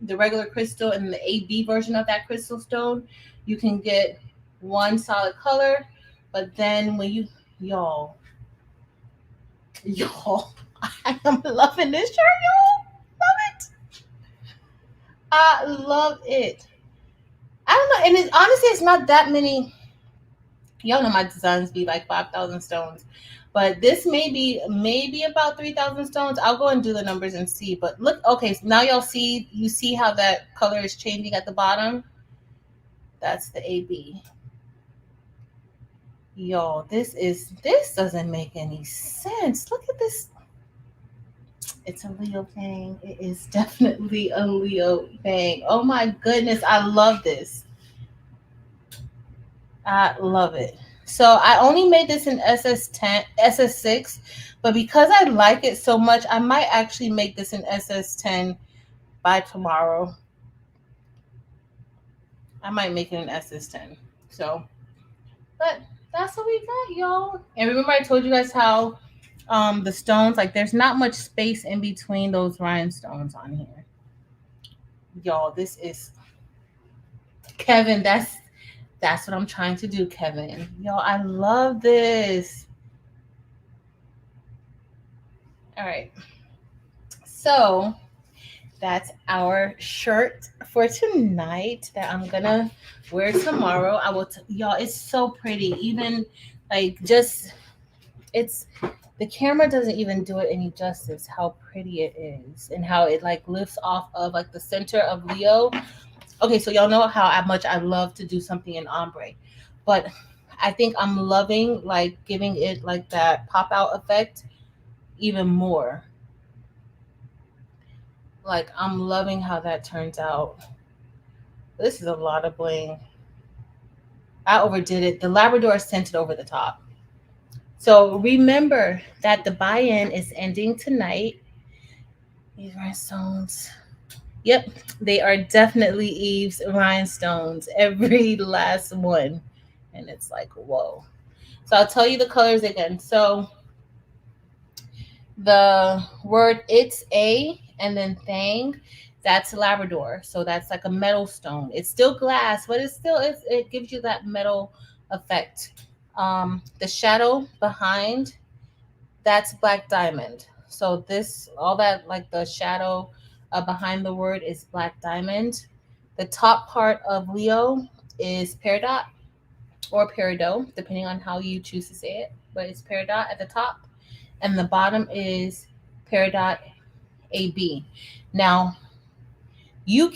the regular crystal and the AB version of that crystal stone. You can get one solid color, but then when you, y'all, y'all, I am loving this shirt, y'all. Love it. I love it. I don't know. And it, honestly, it's not that many. Y'all know my designs be like 5,000 stones. But this may be maybe about 3,000 stones. I'll go and do the numbers and see. But look, okay, so now y'all see, you see how that color is changing at the bottom? That's the AB. Y'all, this doesn't make any sense. Look at this. It's a Leo thing. It is definitely a Leo thing. Oh my goodness, I love this. I love it. So I only made this in SS10, SS6, but because I like it so much, I might actually make this in SS10 by tomorrow. I might make it in SS10. So, but that's what we got, y'all. And remember, I told you guys how the stones, like, there's not much space in between those rhinestones on here. Y'all, this is Kevin. That's what I'm trying to do, Kevin. Y'all, I love this. All right. So that's our shirt for tonight that I'm gonna wear tomorrow. Y'all, it's so pretty. Even like just it's the camera doesn't even do it any justice how pretty it is and how it like lifts off of like the center of Leo. Okay, so y'all know how much I love to do something in ombre, but I think I'm loving like giving it like that pop out effect even more. Like I'm loving how that turns out. This is a lot of bling. I overdid it. The Labrador sent it over the top. So remember that the buy-in is ending tonight. These rhinestones. Yep, they are definitely Eve's rhinestones. Every last one. And it's like, whoa. So I'll tell you the colors again. So the word it's a and then thang, that's Labrador. So that's like a metal stone. It's still glass, but it gives you that metal effect. The shadow behind, that's black diamond. So this all that like the shadow behind the word is black diamond. The top part of Leo is peridot or peridot, depending on how you choose to say it. But it's peridot at the top, and the bottom is peridot AB. Now, you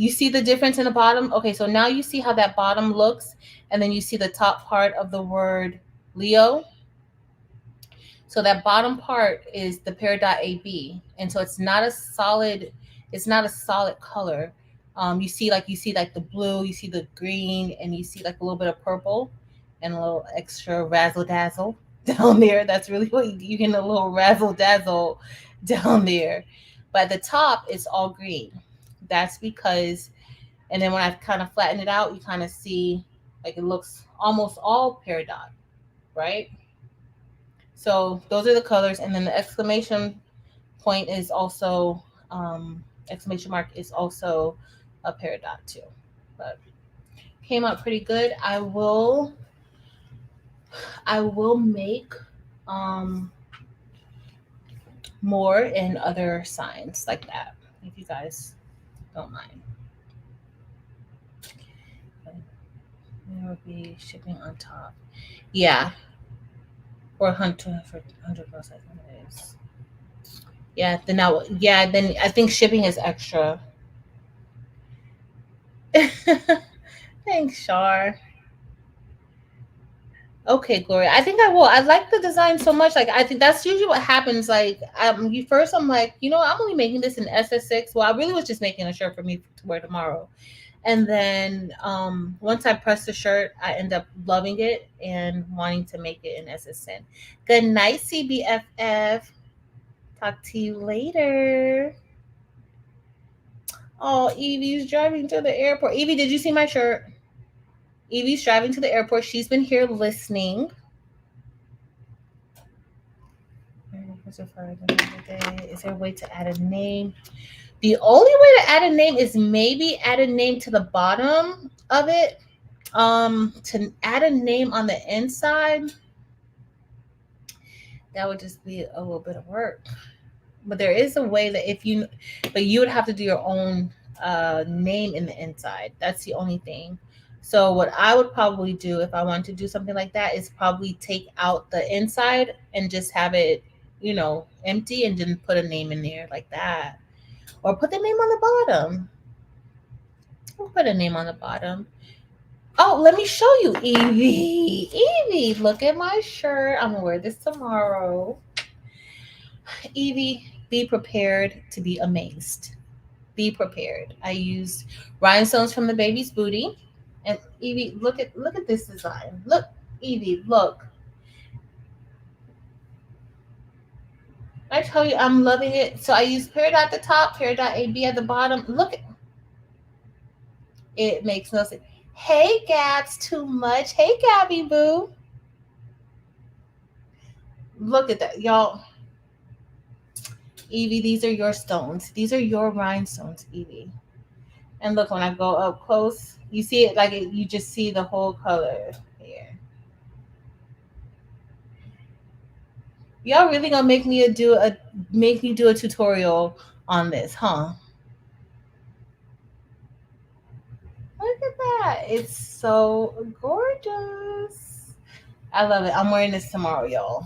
see the difference in the bottom? Okay, so now you see how that bottom looks, and then you see the top part of the word Leo. So that bottom part is the peridot AB, and so it's not a solid color. You see like the blue, you see the green, and you see like a little bit of purple, and a little extra razzle dazzle down there. That's really what you get, a little razzle dazzle down there. But at the top, it's all green. That's because, and then when I kind of flatten it out, you kind of see like it looks almost all peridot, right? So those are the colors, and then the point is also exclamation mark is also a peridot too. But came out pretty good. I will make um more in other signs like that if you guys don't mind. There will be shipping on top. Yeah, or hunter for 100 plus I think it is. Then I think shipping is extra. Thanks, Shar. Okay, Gloria. I think I will. I like the design so much. Like I think that's usually what happens. Like you first, I'm like, I'm only making this in SS6. Well, I really was just making a shirt for me to wear tomorrow. And then once I press the shirt, I end up loving it and wanting to make it in SS10. Good night, CBFF. Talk to you later. Oh, Evie's driving to the airport. Evie, did you see my shirt? Evie's driving to the airport. She's been here listening. Is there a way to add a name? The only way to add a name is maybe add a name to the bottom of it. To add a name on the inside, that would just be a little bit of work. But there is a way that but you would have to do your own name in the inside. That's the only thing. So what I would probably do if I wanted to do something like that is probably take out the inside and just have it, empty and then put a name in there like that. Or put the name on the bottom. We'll put a name on the bottom. Oh, let me show you, Evie. Evie, look at my shirt. I'm gonna wear this tomorrow. Evie, be prepared to be amazed. Be prepared. I used rhinestones from the baby's booty. And Evie, look at this design. Look, Evie, look. I tell you, I'm loving it. So I use peridot at the top, peridot AB at the bottom. Look at it. Makes no sense. Hey, Gabs, too much. Hey, Gabby Boo. Look at that, y'all. Evie, these are your stones. These are your rhinestones, Evie. And look, when I go up close, you see it like you just see the whole color here. Y'all really gonna make me do a tutorial on this, huh? Look at that. It's so gorgeous. I love it. I'm wearing this tomorrow, y'all.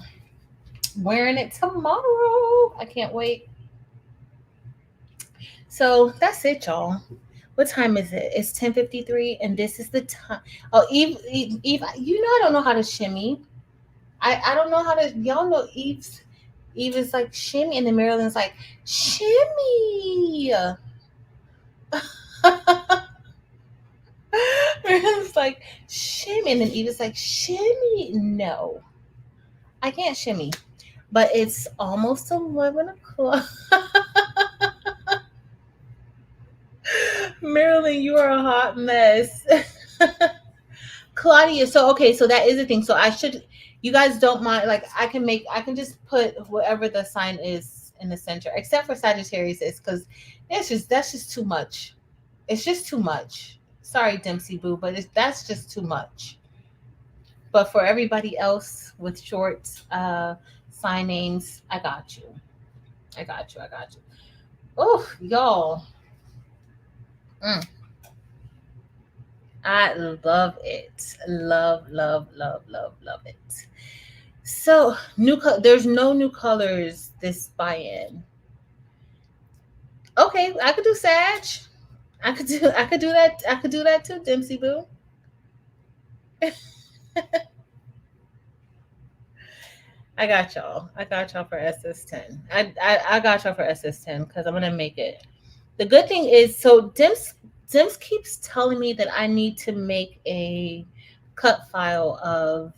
Wearing it tomorrow. I can't wait. So that's it, y'all. What time is it? It's 10:53, and this is the time. Oh, Eve, I don't know how to shimmy. I don't know how to. Y'all know Eve is like shimmy, and then Marilyn's like shimmy. Marilyn's like shimmy, and then Eve is like shimmy. No, I can't shimmy. But it's almost 11 o'clock. Marilyn, you are a hot mess. Claudia, so that is a thing. So you guys don't mind, like I can just put whatever the sign is in the center, except for Sagittarius is because that's just too much. It's just too much. Sorry, Dempsey Boo, but that's just too much. But for everybody else with short sign names, I got you. I got you. Oh, y'all. I love it. Love it. So there's no new colors this buy-in. Okay, I could do Sag. I could do that. I could do that too, Dempsey Boo. I got y'all. For SS10. I got y'all for SS10 because I'm gonna make it. The good thing is, so Dims keeps telling me that I need to make a cut file of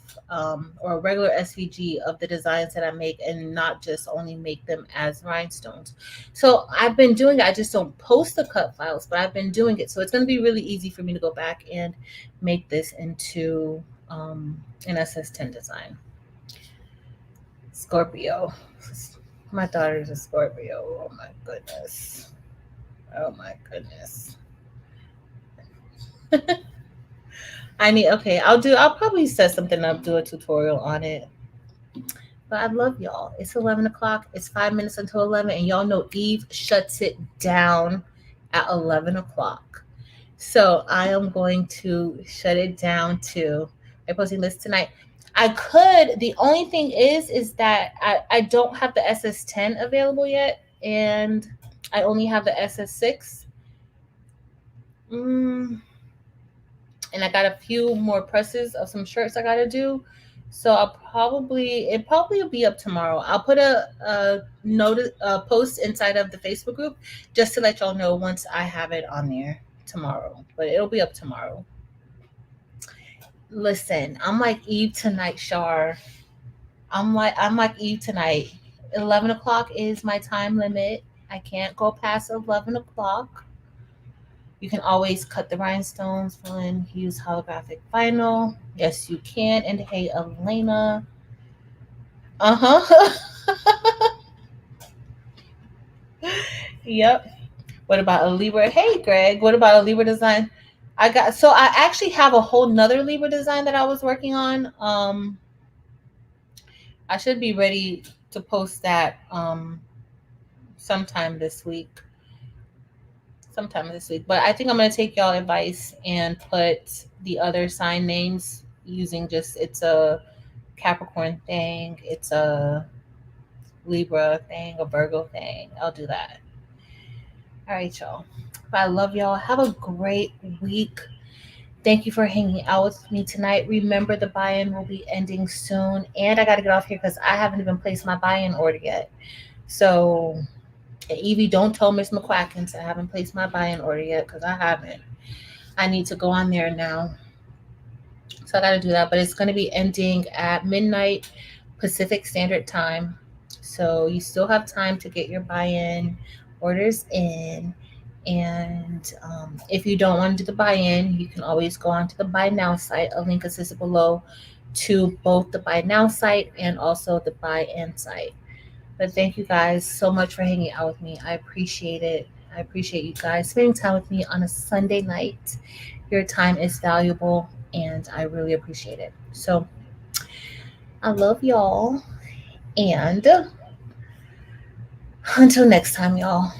or a regular SVG of the designs that I make and not just only make them as rhinestones. So I've been doing it. I just don't post the cut files, but I've been doing it. So it's going to be really easy for me to go back and make this into an SS10 design. Scorpio. My daughter's a Scorpio. Oh my goodness. I'll probably set something up, do a tutorial on it. But I love y'all. It's 11 o'clock. It's 5 minutes until 11. And y'all know Eve shuts it down at 11 o'clock. So I am going to shut it down too. I'm posting this tonight. The only thing is that I don't have the SS10 available yet. And I only have the SS6. And I got a few more presses of some shirts I got to do. So it probably will be up tomorrow. I'll put a post inside of the Facebook group just to let y'all know once I have it on there tomorrow. But it'll be up tomorrow. Listen, I'm like Eve tonight, Shar. I'm like Eve tonight. 11 o'clock is my time limit. I can't go past 11 o'clock. You can always cut the rhinestones and use holographic vinyl. Yes, you can. And hey, Elena. Uh huh. Yep. What about a Libra? Hey, Greg. What about a Libra design? I actually have a whole nother Libra design that I was working on. I should be ready to post that sometime this week. Sometime this week. But I think I'm gonna take y'all advice and put the other sign names using just it's a Capricorn thing, it's a Libra thing, a Virgo thing. I'll do that. All right, y'all. But I love y'all. Have a great week. Thank you for hanging out with me tonight. Remember, the buy-in will be ending soon, and I got to get off here because I haven't even placed my buy-in order yet. So, Evie, don't tell Miss McQuackins I haven't placed my buy-in order yet because I haven't. I need to go on there now. So I got to do that, but it's going to be ending at midnight Pacific Standard Time. So you still have time to get your buy-in orders in. And if you don't want to do the buy-in, you can always go onto the Buy Now site. A link is below to both the Buy Now site and also the Buy-in site. But thank you guys so much for hanging out with me. I appreciate it. I appreciate you guys spending time with me on a Sunday night. Your time is valuable, and I really appreciate it. So I love y'all. And until next time, y'all.